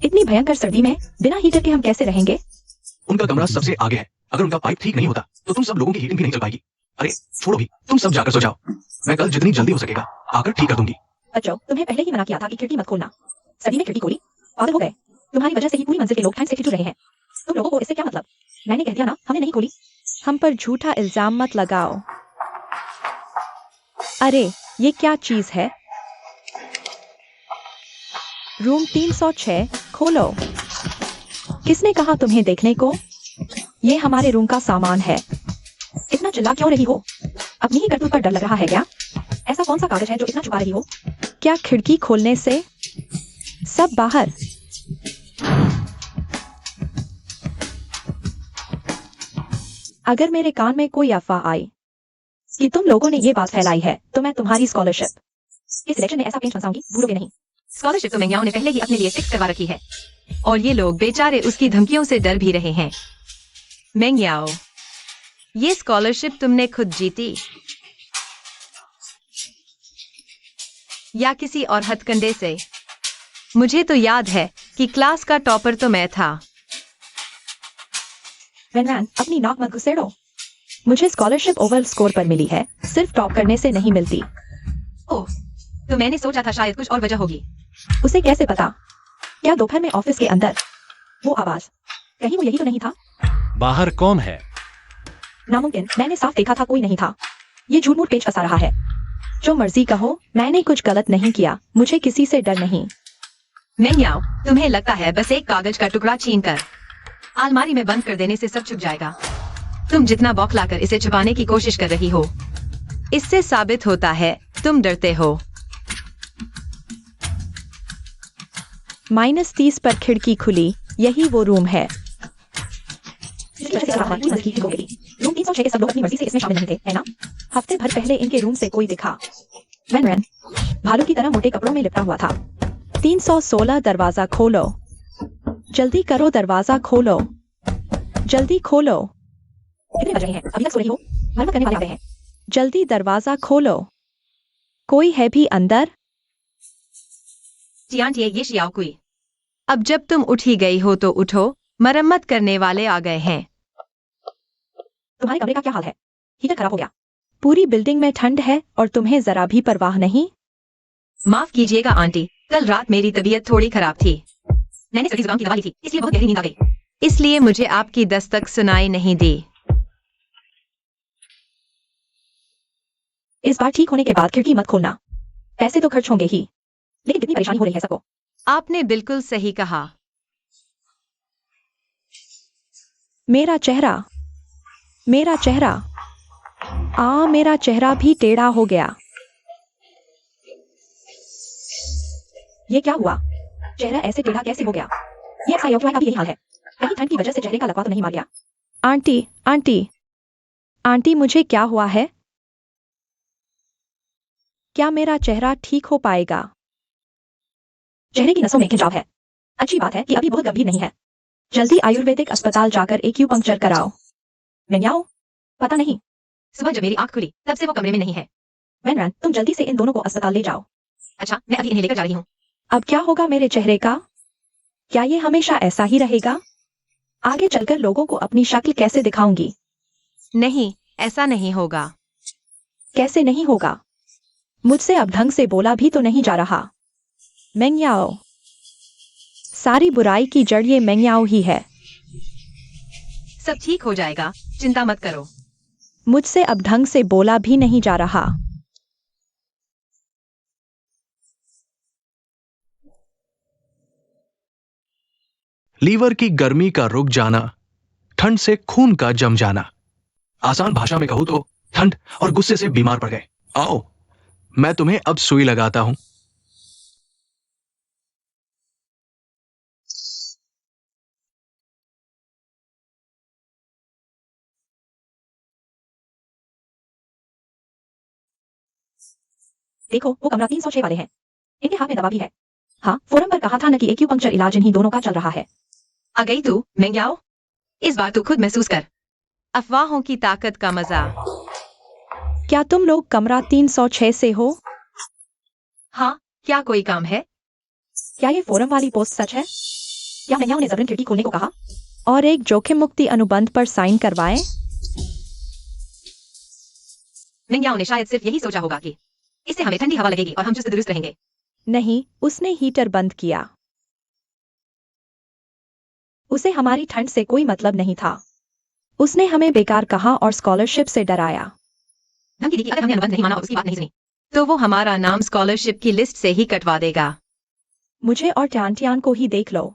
इतनी भयंकर सर्दी में बिना हीटर के हम कैसे रहेंगे? उनका कमरा सबसे आगे है, अगर उनका पाइप ठीक नहीं होता तो तुम सब लोगों की हीटिंग भी नहीं चल पाएगी। अरे छोड़ो भी, तुम सब जाकर सो जाओ। मैं कल जितनी जल्दी हो सकेगा आकर ठीक कर दूंगी। बच्चों, तुम्हें पहले ही मना किया था कि खिड़की मत खोलना। सभी ने खिड़की खोली, पागल हो गए। तुम्हारी वजह से ही पूरी मंजिल के लोग ठंड से ठिठुर रहे हैं। तुम लोगों को इससे क्या मतलब? मैंने कह दिया ना, हमने नहीं खोली। हम पर झूठा इल्जाम मत लगाओ। अरे, ये क्या चीज है? रूम 306 खोलो। किसने कहा तुम्हें देखने को? ये हमारे रूम का सामान है। इतना चिल्ला क्यों रही हो? अपनी ही करतूत पर डर लग रहा है क्या? ऐसा कौन सा कागज है जो इतना छुपा रही हो? क्या खिड़की खोलने से सब बाहर? अगर मेरे कान में कोई अफवाह आई कि तुम लोगों ने ये बात फैलाई है तो मैं तुम्हारी स्कॉलरशिप इस इलेक्शन में ऐसा पेंच फंसाऊंगी, भूलोगे नहीं। स्कॉलरशिप तो मेंग्याओ ने पहले ही अपने लिए फिक्स करवा रखी है। और ये लोग बेचारे उसकी धमकियों से डर भी रहे हैं। मेंग्याओ, ये स्कॉलरशिप तुमने खुद जीती या किसी और हथकंडे से? मुझे तो याद है कि क्लास का टॉपर तो मैं था। वेनरैन, अपनी नाक मत घुसेड़ो। मुझे स्कॉलरशिप ओवरऑल स्कोर पर मिली है, सिर्फ टॉप करने से नहीं मिलती। ओह, तो मैंने सोचा था शायद कुछ और वजह होगी। उसे कैसे पता? क्या दोपहर में ऑफिस के अंदर वो आवाज, कहीं वो यही तो नहीं था? बाहर कौन है? नामुमकिन, मैंने साफ देखा था कोई नहीं था। ये झूठ मूठ पेच फंसा रहा है। जो मर्जी कहो, मैंने कुछ गलत नहीं किया, मुझे किसी से डर नहीं। मेंग्याओ, तुम्हें लगता है बस एक कागज का टुकड़ा छीनकर अलमारी में बंद कर देने से सब छुप जाएगा? तुम जितना बौखलाकर इसे छुपाने की कोशिश कर रही हो, इससे साबित होता है तुम डरते हो। -30 पर खिड़की खुली, यही वो रूम है। रूम 306 के सब लोग अपनी मर्जी से इसमें शामिल नहीं थे, है ना? हफ्ते भर पहले इनके रूम से कोई दिखा। वैन भालू की तरह मोटे कपड़ों में लिपटा हुआ था। 316 दरवाजा खोलो, जल्दी करो, दरवाजा खोलो, जल्दी खोलो, कितने बज रहे हैं? अभी तक सो रही हो? मरम्मत करने वाले आ गए हैं। जल्दी दरवाजा खोलो। कोई है भी अंदर? जी आंटी, ये शियाओ कुई। अब जब तुम उठी गई हो तो उठो, मरम्मत करने वाले आ गए हैं। तुम्हारे कमरे का क्या हाल है? हीटर खराब हो गया। पूरी बिल्डिंग में ठंड है और तुम्हें जरा भी परवाह नहीं। माफ कीजिएगा आंटी, कल रात मेरी तबीयत थोड़ी खराब थी। मैंने सर्दी जुकाम की दवा ली थी, इसलिए बहुत गहरी नींद आ गई। इसलिए मुझे आपकी दस्तक सुनाई नहीं दी। इस बार ठीक होने के बाद खिड़की मत खोलना। पैसे तो खर्च होंगे ही, लेकिन कितनी परेशानी हो रही है सबको। आपने बिल्कुल सही कहा। मेरा चेहरा, मेरा चेहरा, मेरा चेहरा भी टेढ़ा हो गया। ये क्या हुआ? चेहरा ऐसे टेढ़ा कैसे हो गया? ये सायोक्लाई का भी यही हाल है। कहीं ठंड की वजह से चेहरे का लकवा तो नहीं मार गया? आंटी, आंटी, आंटी, मुझे क्या हुआ है? क्या मेरा चेहरा ठीक हो पाएगा? चेहरे की नसों में खिंचाव है। अच्छी बात है कि अभी बहुत गंभीर नहीं है। जल्दी आयुर्वेदिक अस्पताल जाकर एक्यूपंक्चर कराओ। मेंग्याओ, पता नहीं। सुबह जब मेरी आंख खुली तब से वो कमरे में नहीं है। वैनरन, तुम जल्दी से इन दोनों को अस्पताल ले जाओ। अच्छा, मैं अभी इन्हें लेकर जा रही हूँ। अब क्या होगा मेरे चेहरे का? क्या ये हमेशा ऐसा ही रहेगा? आगे चलकर लोगों को अपनी शक्ल कैसे दिखाऊंगी? नहीं, ऐसा नहीं होगा। कैसे नहीं होगा? मुझसे अब ढंग से बोला भी तो नहीं जा रहा। मेंग्याओ, सारी बुराई की जड़ ये मेंग्याओ ही है। सब ठीक हो जाएगा, चिंता मत करो। मुझसे अब ढंग से बोला भी नहीं जा रहा। लीवर की गर्मी का रुक जाना, ठंड से खून का जम जाना। आसान भाषा में कहूं तो ठंड और गुस्से से बीमार पड़ गए। आओ, मैं तुम्हें अब सुई लगाता हूं। देखो, वो कमरा 306 वाले हैं। इनके हाथ में दवा भी है। हाँ, फोरम पर कहा था न कि एक्यूपंक्चर इलाज इन्हीं दोनों का चल रहा है। आ गई तू, मेंग्याओ? इस बार तू खुद महसूस कर। अफवाहों की ताकत का मजा। क्या तुम लोग कमरा 306 से हो? हाँ, क्या कोई काम है? क्या ये फोरम वाली पोस्ट सच है? क्या मेंग्याओ ने जबरन खिड़की खोलने को कहा? और एक जोखिम मुक्ति अनुबंध पर साइन करवाएं? मेंग्याओ ने शायद सिर्फ यही सोचा होगा कि इससे हमें ठंडी हवा लगेगी और हम चुस्त दुरुस्त रहेंगे। नहीं, उसने हीटर बंद किया। उसे हमारी ठंड से कोई मतलब नहीं था। उसने हमें बेकार कहा और स्कॉलरशिप से डराया। धमकी दी कि अगर हमने अनुबंध नहीं माना और उसकी बात नहीं सुनी तो वो हमारा नाम स्कॉलरशिप की लिस्ट से ही कटवा देगा। मुझे और ट्यान को ही देख लो।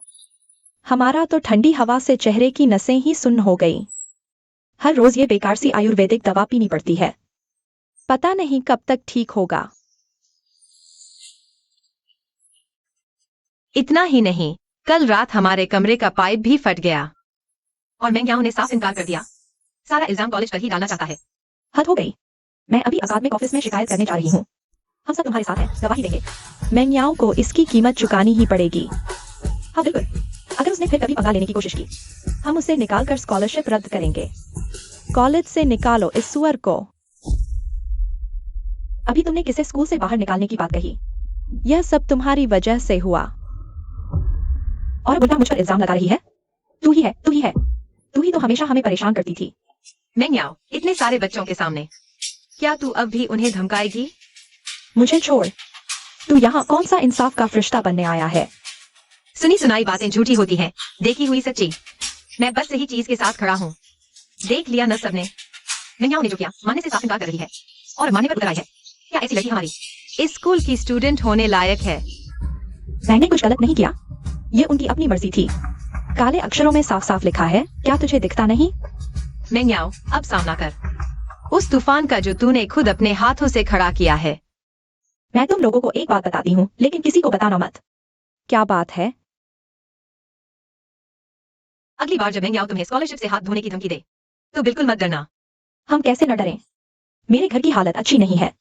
हमारा तो ठंडी हवा से चेहरे की नसें ही सुन्न हो गई। हर रोज ये बेकार सी आयुर्वेदिक दवा पीनी पड़ती है। पता नहीं कब तक ठीक होगा। इतना ही नहीं, कल रात हमारे कमरे का पाइप भी फट गया। और मेंग्याओ ने साफ इनकार कर दिया। सारा इल्जाम कॉलेज पर ही डालना चाहता है। हद हो गई। मैं अभी अकादमिक ऑफिस में शिकायत करने जा रही हूँ। हम सब तुम्हारे साथ हैं, गवाही देंगे। मेंग्याओ को इसकी कीमत चुकानी ही पड़ेगी। हाँ बिल्कुल। अगर उसने फिर कभी पंगा लेने की कोशिश की, हम उसे निकाल कर स्कॉलरशिप रद्द करेंगे। कॉलेज से निकालो इस सुअर को। अभी तुमने किसे स्कूल से बाहर निकालने की बात कही? यह सब तुम्हारी वजह से हुआ। और बुढ़ा मुझ पर इल्जाम लगा रही है। तू ही है, तू ही है। तू ही तो हमेशा हमें परेशान करती थी। मेंग्याओ, इतने सारे बच्चों के सामने क्या तू अब भी उन्हें धमकाएगी? मुझे छोड़। तू यहाँ कौन सा इंसाफ का फरिश्ता बनने आया है? सुनी सुनाई बातें झूठी होती हैं, देखी हुई सच्ची। मैं बस सही चीज के साथ खड़ा हूँ। देख लिया न सबने। मियाओ ने जो किया मानने से साफ इनकार कर रही है और मानने पर उतर आई है। क्या ऐसी लड़की हमारी इस स्कूल की स्टूडेंट होने लायक है? मैंने कुछ गलत नहीं किया, ये उनकी अपनी मर्जी थी। काले अक्षरों में साफ साफ लिखा है, क्या तुझे दिखता नहीं? मियाओ अब सामना कर। उस तूफान का जो तूने खुद अपने हाथों से खड़ा किया है। मैं तुम लोगों को एक बात बताती हूँ, लेकिन किसी को बताना मत। क्या बात है? अगली बार जब मियाओ तुम्हें स्कॉलरशिप से हाथ धोने की धमकी दे तो बिल्कुल मत डरना। हम कैसे न डरें? मेरे घर की हालत अच्छी नहीं है।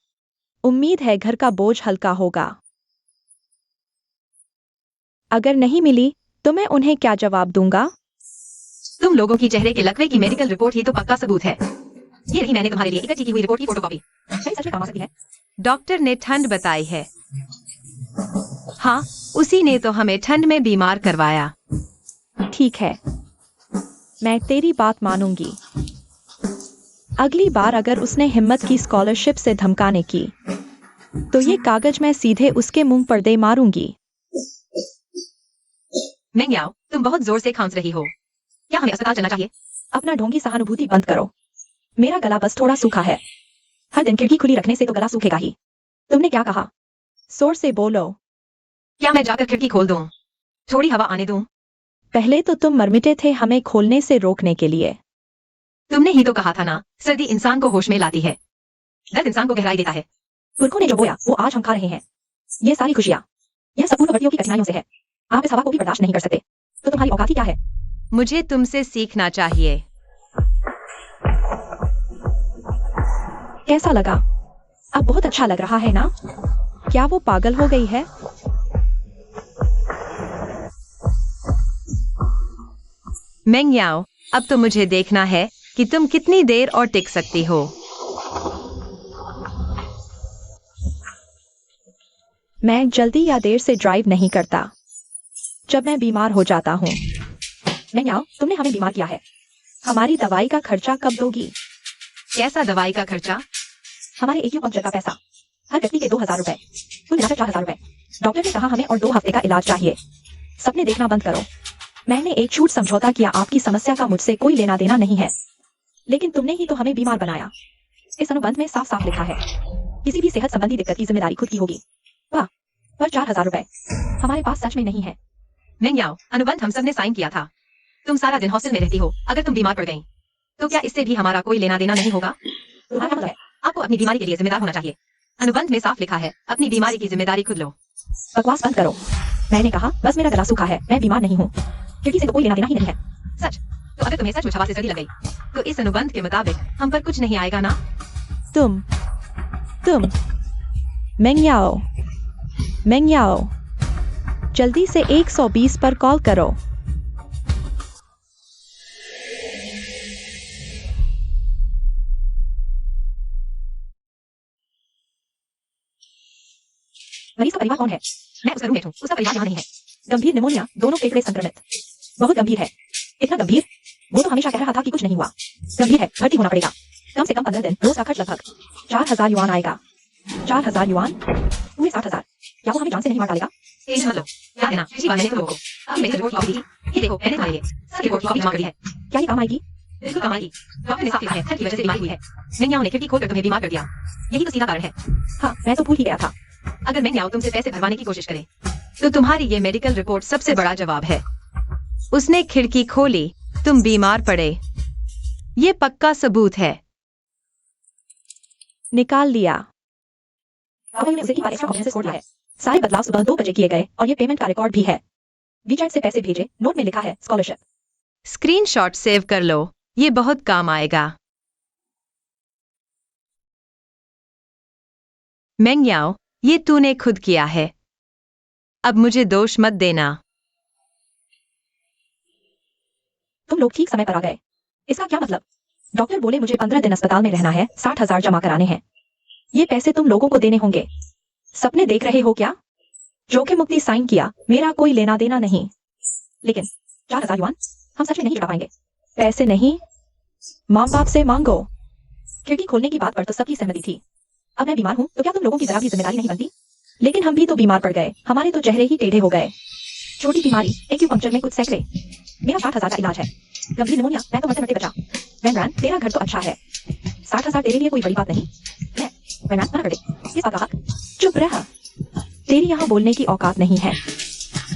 उम्मीद है घर का बोझ हल्का होगा। अगर नहीं मिली तो मैं उन्हें क्या जवाब दूंगा? तुम लोगों की चेहरे के लकवे की मेडिकल रिपोर्ट ही तो पक्का सबूत है। ये रही मैंने तुम्हारे लिए इकट्ठी की हुई रिपोर्ट की फोटोकॉपी। शायद सच में काम आ सकती है। डॉक्टर ने ठंड बताई है। हाँ, उसी ने तो हमें ठंड में बीमार करवाया। ठीक है, मैं तेरी बात मानूंगी। अगली बार अगर उसने हिम्मत की स्कॉलरशिप से धमकाने की तो ये कागज मैं सीधे उसके मुंह पर दे मारूंगी। मियाओ तुम बहुत जोर से खांस रही हो। क्या हमें अस्पताल चलना चाहिए? अपना ढोंगी सहानुभूति बंद करो। मेरा गला बस थोड़ा सूखा है। हर दिन खिड़की खुली रखने से तो गला सूखेगा ही। तुमने क्या कहा? जोर से बोलो। क्या मैं जाकर खिड़की खोल दूं? थोड़ी हवा आने दूं? पहले तो तुम मरमिटे थे हमें खोलने से रोकने के लिए। तुमने ही तो कहा था ना, सर्दी इंसान को होश में लाती है, दर्द इंसान को गहराई देता है। पुरखों ने जो बोया वो आज हम खा रहे हैं। ये सारी खुशियाँ, यह सब पूर्ववर्तियों की कठिनाइयों से है। आप इस हवा को भी बर्दाश्त नहीं कर सकते, तो तुम्हारी औकात ही क्या है? मुझे तुमसे सीखना चाहिए। कैसा लगा? अब बहुत अच्छा लग रहा है ना? क्या वो पागल हो गई है? मियाओ, अब तो मुझे देखना है कि तुम कितनी देर और टिक सकती हो। मैं जल्दी या देर से ड्राइव नहीं करता। जब मैं बीमार हो जाता हूँ। मियाओ, तुमने हमें बीमार किया है। हमारी दवाई का खर्चा कब दोगी? कैसा दवाई का खर्चा? हमारे एक्यूपंक्चर का पैसा, हर व्यक्ति के 2000 रुपए, कुल मिलाकर 4000 रुपए। डॉक्टर ने कहा हमें और 2 हफ्ते का इलाज चाहिए। सपने देखना बंद करो। मैंने एक छूट समझौता किया, आपकी समस्या का मुझसे कोई लेना देना नहीं है, लेकिन तुमने ही तो हमें बीमार बनाया। इस अनुबंध में साफ साफ लिखा है, किसी भी सेहत संबंधी दिक्कत की जिम्मेदारी खुद की होगी। वाह, पर 4000 रुपए हमारे पास सच में नहीं है। मियाओ, अनुबंध हम सब ने साइन किया था। तुम सारा दिन हॉस्टल में रहती हो, अगर तुम बीमार पड़ गई तो क्या इससे भी हमारा कोई लेना देना नहीं होगा? तुम्हारा मतलब है? आपको अपनी बीमारी के लिए जिम्मेदार होना चाहिए। अनुबंध में साफ लिखा है, अपनी बीमारी की जिम्मेदारी खुद लो। बकवास बंद करो। मैंने कहा बस मेरा गला सूखा है, मैं बीमार नहीं हूँ। खिड़की से तो कोई लेना देना ही नहीं है। सच? तो अगर तुम्हें सचमुच हवा से सर्दी लग गई तो इस अनुबंध के मुताबिक हम पर कुछ नहीं आएगा ना? तुम मियाओ, जल्दी से 120 पर कॉल करो। मरीज का परिवार कौन है? मैं उसका रूममेट हूँ, उसका परिवार यहाँ नहीं है। गंभीर निमोनिया, दोनों फेफड़े संक्रमित। बहुत गंभीर है। इतना गंभीर? वो तो हमेशा कह रहा था कि कुछ नहीं हुआ। गंभीर है, भर्ती होना पड़ेगा। कम से कम 15 दिन, रोज का खर्च लगभग 4000 युआन आएगा। 4000 युआन हुए 60,000। क्या वो हमें जान से नहीं मार डालेगा? टेंशन मत लो, याद है ना पिछली बार मैंने तुम लोगों को अपनी मेडिकल रिपोर्ट कॉपी दी थी। ये देखो, मैंने तुम्हारे लिए सब रिपोर्ट की कॉपी जमा कर दी है। क्या ये काम आएगी? बिल्कुल काम आएगी। डॉक्टर ने साफ लिखा है, ठंड की वजह से बीमारी हुई है। मियाओ ने खिड़की खोलकर तुम्हें बीमार कर दिया, यही तो सीधा कारण है। हाँ, मैं तो भूल ही गया था। अगर मियाओ तुमसे पैसे भरवाने की कोशिश करे तो तुम्हारी ये मेडिकल रिपोर्ट सबसे बड़ा जवाब है। उसने खिड़की खोली, तुम बीमार पड़े, ये पक्का सबूत है। निकाल लिया। डॉक्टर ने उसे की बार एक्स्ट्रा कॉम्प्रेंसिव कोड दिया है। सारे बदलाव सुबह 2 बजे किए गए और ये पेमेंट का रिकॉर्ड भी है। वीचैट से पैसे भेजे, नोट में लिखा है स्कॉलरशिप। स्क्रीनशॉट सेव कर लो, ये बहुत काम आएगा। मियाओ, ये तूने खुद किया है, अब मुझे दोष मत देना। तुम लोग ठीक समय पर आ गए। इसका क्या मतलब? डॉक्टर बोले मुझे 15 दिन अस्पताल में रहना है, 60,000 जमा कराने हैं। ये पैसे तुम लोगों को देने होंगे। सपने देख रहे हो क्या? जोखिम मुक्ति साइन किया, मेरा कोई लेना देना नहीं, लेकिन 4000 युआन हम सच में नहीं जुटा पाएंगे। पैसे नहीं, माँ बाप से मांगो। खिड़की खोलने की बात पर तो सबकी सहमति थी। अब मैं बीमार हूँ तो क्या तुम लोगों की जरा भी जिम्मेदारी नहीं बनती? लेकिन हम भी तो बीमार पड़ गए, हमारे तो चेहरे ही टेढ़े हो गए। छोटी बीमारी, एक्यूपंक्चर में कुछ सैकड़े। मेरा 60,000 का इलाज है। गंभीर निमोनिया, मैं तो मरते मरते बचा। वैनरैन, तेरा घर तो अच्छा है। 60,000 तेरे लिए कोई बड़ी बात नहीं। वैनरैन, मना कर दे। किस बात का हक? चुप रह। तेरी यहाँ बोलने की औकात नहीं है।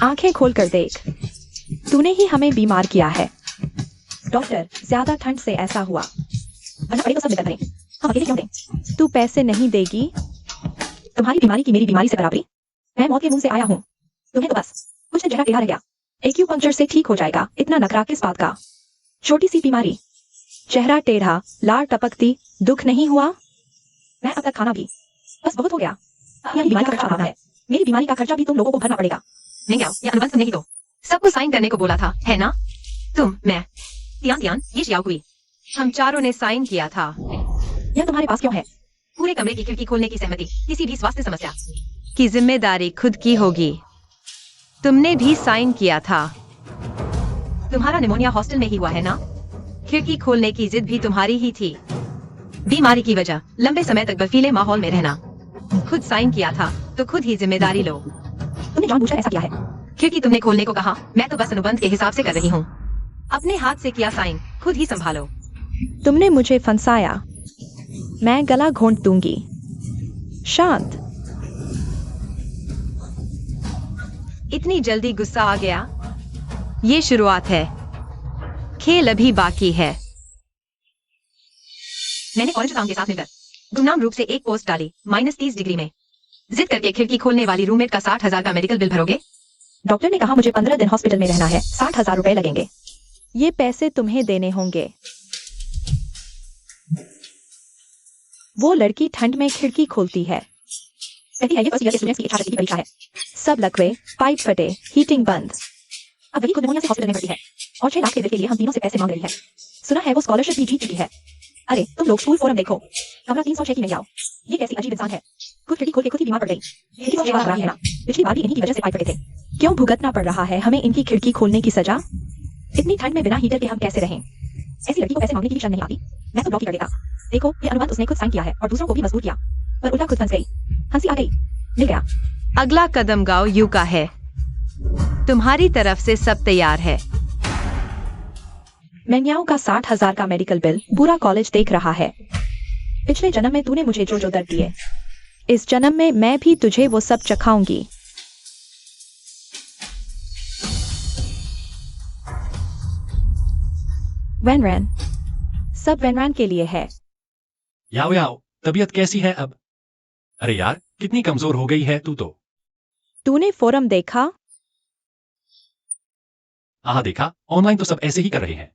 आंखें खोल कर देख, तूने ही हमें बीमार किया है। डॉक्टर, ज्यादा ठंड से ऐसा हुआ। वरना पड़े तो सब निकल पड़े। हम अकेले क्यों दें? तू पैसे नहीं देगी? तुम्हारी बीमारी की मेरी बीमारी से बराबरी? मैं मौत के मुंह से आया हूँ। तुम्हें तो बस कुछ चेहरा टेढ़ा रह गया। एक्यूपंक्चर से ठीक हो जाएगा, इतना नखरा किस बात का? छोटी सी बीमारी, चेहरा टेढ़ा, लार टपकती, दुख नहीं हुआ? मैं अब तक खाना भी, बस बहुत हो गया। अब यह बीमारी का खर्चा आना है। मेरी बीमारी का खर्चा भी तुम लोगों को भरना पड़ेगा। नहीं आओ, ये अनुबंध नहीं दो। सबको साइन करने को बोला था, है ना? तुम, मैं, तियान, ये शियाओ हुई। हम चारों ने साइन किया था। यह तुम्हारे पास क्यों है? पूरे कमरे की खिड़की खोलने की सहमति किसी भी स्वास्थ्य समस्या की जिम्मेदारी खुद की होगी। तुमने भी साइन किया था। तुम्हारा निमोनिया हॉस्टल में ही हुआ है ना? खिड़की खोलने की जिद भी तुम्हारी ही थी। बीमारी की वजह लंबे समय तक बर्फीले माहौल में रहना। खुद साइन किया था तो खुद ही जिम्मेदारी लो। तुमने जानबूझकर ऐसा किया है। खिड़की तुमने खोलने को कहा, मैं तो बस अनुबंध के हिसाब से कर रही हूँ। अपने हाथ से किया साइन, खुद ही संभालो। तुमने मुझे फंसाया, मैं गला घोंट दूंगी। शांत। इतनी जल्दी गुस्सा आ गया? ये शुरुआत है, खेल अभी बाकी है। मैंने ऑरेंज के साथ मिलकर गुमनाम रूप से एक पोस्ट डाली, -30 डिग्री में। जिद करके खिड़की खोलने वाली रूममेट का 60,000 का मेडिकल बिल भरोगे? डॉक्टर ने कहा मुझे 15 दिन हॉस्पिटल में रहना है, 60,000 रुपए लगेंगे। ये पैसे तुम्हें देने होंगे। वो लड़की ठंड में खिड़की खोलती है। कहती है ये फर्स्ट ईयर के स्टूडेंट्स की इच्छाशक्ति की परीक्षा है। सब लकवे, पाइप फटे, हीटिंग बंद। अब वही खुद निमोनिया से हॉस्पिटल में भर्ती है और 6 लाख के बिल के लिए हम तीनों से पैसे मांग रही है। सुना है वो स्कॉलरशिप भी जीत चुकी है। अरे तुम लोग स्कूल फोरम देखो, कमरा 306 की नहीं आओ। ये कैसी अजीब इंसान है, खुद खिड़की खोल के खुद ही बीमार पड़ गई। पिछली बार भी इन्हीं की वजह से पाइप फटे थे। क्यों भुगतना पड़ रहा है हमें इनकी खिड़की खोलने की सजा? इतनी ठंड में बिना हीटर के हम कैसे रहें? ऐसी लड़की को पैसे मांगने की भी शर्म नहीं आती। मैं तो ब्लॉक ही कर देता। देखो ये अनुबंध उसने खुद साइन किया है और दूसरों को भी मजबूर किया, पर उल्टा खुद फंस गई। हंसी आ गई, मिल गया। अगला कदम गाओ यू का है। तुम्हारी तरफ से सब तैयार है। मैन्याओ का 60,000 का मेडिकल बिल पूरा कॉलेज देख रहा है। पिछले जन्म में तूने मुझे जो दर्द दिए, इस जन्म में मैं भी तुझे वो सब चखाऊंगी। वैनरैन, सब वैनरैन के लिए है। याओ याओ, तबीयत कैसी है अब? अरे यार, कितनी कमजोर हो गई है तू तो। तूने फोरम देखा? आह देखा, ऑनलाइन तो सब ऐसे ही कर रहे हैं।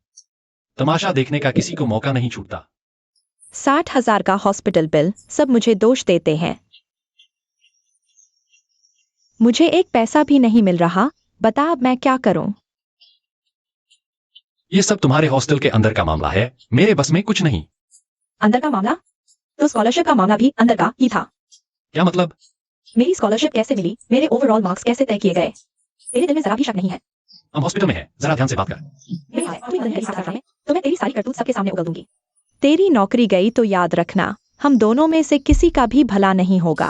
तमाशा देखने का किसी को मौका नहीं छूटता। 60,000 का हॉस्पिटल बिल, सब मुझे दोष देते हैं। मुझे एक पैसा भी नहीं मिल रहा, बता अब मैं क्या करूं? ये सब तुम्हारे हॉस्टल के अंदर का मामला है, मेरे बस में कुछ नहीं। अंदर का मामला? तो स्कॉलरशिप का मामला भी अंदर का ही था। क्या मतलब? मेरी स्कॉलरशिप कैसे मिली, मेरे ओवरऑल मार्क्स कैसे तय किए गए? तेरे दिल में जरा भी शक नहीं है? हम हॉस्पिटल में हैं, जरा ध्यान से बात कर। तो मैं तेरी सारी करतूत सबके सामने उगल दूंगी। तेरी नौकरी गई तो याद रखना, हम दोनों में से किसी का भी भला नहीं होगा।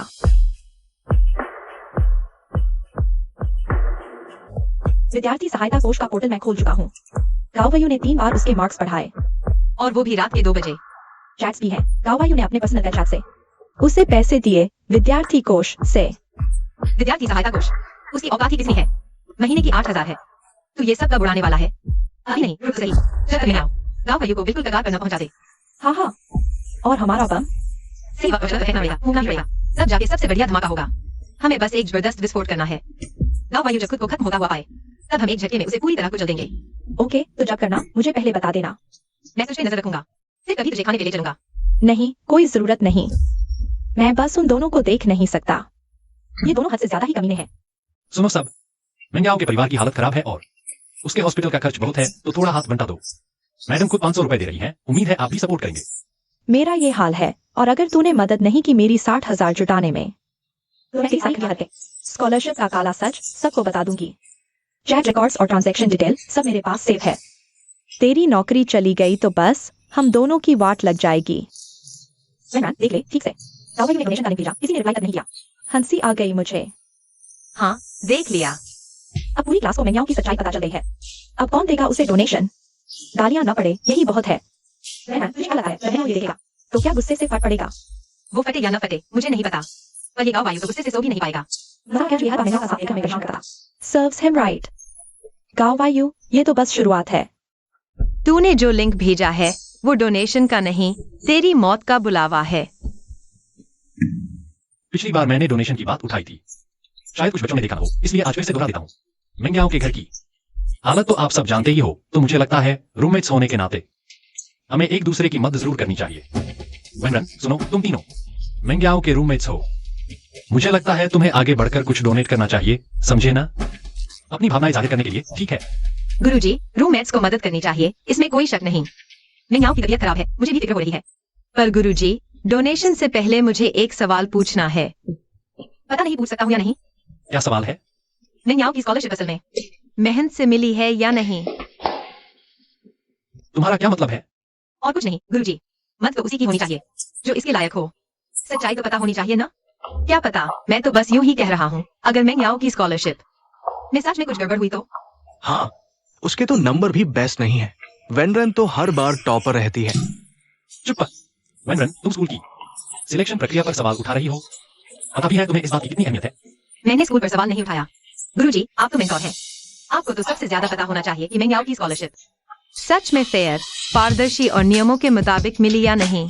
विद्यार्थी सहायता कोष का पोर्टल मैं खोल चुका हूँ। गाँववायु ने 3 बार उसके मार्क्स पढ़ाए और वो भी रात के 2 बजे। चैट्स भी हैं। गाँववायु ने अपने पर्सनल चैट से उसे पैसे दिए विद्यार्थी कोष से। विद्यार्थी सहायता कोष, उसकी औकात ही कितनी है? महीने की 8,000 है। तो ये सब कब उड़ाने वाला है? अभी नहीं, रुक सही, जल्द में आओ। गाँववायु को बिल्कुल कगार पर न पहुंचा दे। हाँ हाँ, और हमारा बम सही वक्त पर फेंकना पड़ेगा, फूंकना पड़ेगा, तब जाके सबसे बढ़िया धमाका होगा। हमें बस एक जबरदस्त विस्फोट करना है। गाँववायु जब खुद को खत्म होता हुआ पाए, तब हम एक झटके में उसे पूरी तरह कुचल देंगे। ओके, तो जब करना मुझे पहले बता देना। मैं तुझे नजर रखूंगा, फिर कभी तुझे खाने के लिए चलूंगा। नहीं, कोई जरूरत नहीं। मैं बस उन दोनों को देख नहीं सकता। ये दोनों हद से ज्यादा ही कमीने हैं। सुनो सब, मैंगाओ के परिवार की हालत खराब है और उसके हॉस्पिटल का खर्च बहुत है, तो थोड़ा हाथ बंटा दो। मैडम खुद 500 रुपए दे रही हैं, उम्मीद है आप भी सपोर्ट करेंगे। मेरा ये हाल है, और अगर तूने मदद नहीं की मेरी 60,000 जुटाने में, तो मैं सारी हद है। स्कॉलरशिप का काला सच सबको बता दूंगी। चैट रिकॉर्ड्स और ट्रांजैक्शन डिटेल सब मेरे पास सेव है। तेरी नौकरी चली गई तो बस हम दोनों की वाट लग जाएगी। देख ले ठीक से। गावायू ने डोनेशन का लिंक भेजा, किसी ने रिप्लाई तक नहीं किया। हंसी आ गई मुझे। हाँ, देख लिया। अब पूरी क्लास को मेंग्याओ की सच्चाई पता चल गई है। अब कौन देगा उसे डोनेशन? गालियां न पड़े, यही बहुत है। रहना, तुझे क्या लगा है मेंग्याओ ये देखेगा तो क्या गुस्से से फट पड़ेगा? वो फटे या न फटे मुझे नहीं पता, पर ये गाँव वायु तो गुस्से से सो भी नहीं पाएगा। मजाक क्या, हर बार मेंग्याओ का साथ लेकर मैं परेशान करता। Serves him right. गावायू, ये तो बस शुरुआत है। तूने जो लिंक भेजा है वो डोनेशन का नहीं, तेरी मौत का बुलावा है। पिछली बार मैंने डोनेशन की बात उठाई थी, शायद कुछ बच्चों ने देखा ना हो, इसलिए आज फिर से दोहरा देता हूँ। मेंग्याओ के घर की हालत तो आप सब जानते ही हो, तो मुझे लगता है रूममेट्स होने के नाते हमें एक दूसरे की मदद जरूर करनी चाहिए। वेनरन, सुनो, तुम तीनों मेंग्याओ के रूममेट्स हो, मुझे लगता है तुम्हें आगे बढ़कर कुछ डोनेट करना चाहिए, समझे ना? अपनी भावनाएं जाहिर करने के लिए, ठीक है? गुरुजी, रूममेट्स को मदद करनी चाहिए, इसमें कोई शक नहीं। मेंग्याओ की तबीयत खराब है, मुझे भी फिक्र हो रही है। पर गुरुजी, डोनेशन से पहले मुझे एक सवाल पूछना है। पता नहीं पूछ सकता हूँ या नहीं। क्या सवाल है? मेंग्याओ की स्कॉलरशिप असल में मेहनत से मिली है या नहीं? तुम्हारा क्या मतलब है? और कुछ नहीं गुरुजी, मत तो उसी की होनी चाहिए जो इसके लायक हो। सच्चाई तो पता होनी चाहिए ना। क्या पता, मैं तो बस यूं ही कह रहा हूँ। अगर मेंग्याओ की स्कॉलरशिप में सच में कुछ गड़बड़ हुई तो? हाँ, उसके तो नंबर भी बेस्ट नहीं है। वेनरन तो हर बार टॉपर रहती है। चुप। वेनरन, तुम स्कूल की सिलेक्शन प्रक्रिया पर सवाल उठा रही हो, पता भी है तुम्हें इस बात की कितनी अहमियत है? मैंने स्कूल पर सवाल नहीं उठाया। गुरुजी, आप तो मेंटोर हैं, आपको तो सबसे ज्यादा पता होना चाहिए कि मेंग्याओ की स्कॉलरशिप सच में फेयर, पारदर्शी और नियमों के मुताबिक मिली या नहीं।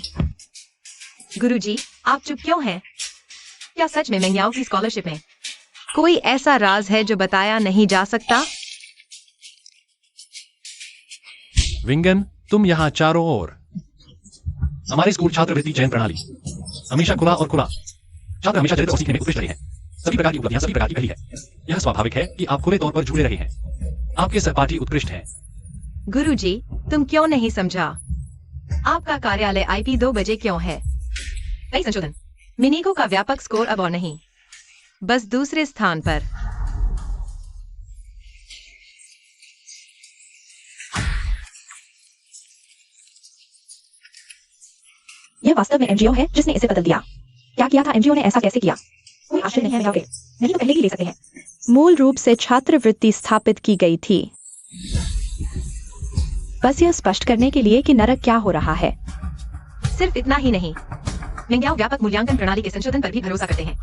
गुरुजी, आप चुप क्यों हैं? क्या सच में मेंग्याओ की स्कॉलरशिप में कोई ऐसा राज है जो बताया नहीं जा सकता? विंगन, तुम यहाँ चारों ओर। हमारे स्कूल छात्रवृत्ति चयन प्रणाली हमेशा खुला और खुला। छात्र हमेशा चरित्र और सीखने में उत्कृष्ट रहे हैं। सभी प्रकार की उपलब्धियां सभी प्रकार की पहली है। यह स्वाभाविक है कि आप खुले तौर पर जुड़े रहे हैं। आपके सहपाठी उत्कृष्ट हैं। गुरुजी, तुम क्यों नहीं समझा? आपका कार्यालय IP 2 बजे क्यों है? कई संशोधन। मिनिको का व्यापक स्कोर अब और नहीं, बस दूसरे स्थान पर। यह वास्तव में एनजीओ है जिसने इसे बदल दिया। क्या किया था एनजीओ ने, ऐसा कैसे किया? कोई आश्चर्य नहीं है मेंग्याओ के, नहीं तो पहले ही ले सकते हैं। मूल रूप से छात्रवृत्ति स्थापित की गई थी, बस यह स्पष्ट करने के लिए कि नरक क्या हो रहा है। सिर्फ इतना ही नहीं, मेंग्याओ व्यापक मूल्यांकन प्रणाली के संशोधन पर भी भरोसा करते हैं।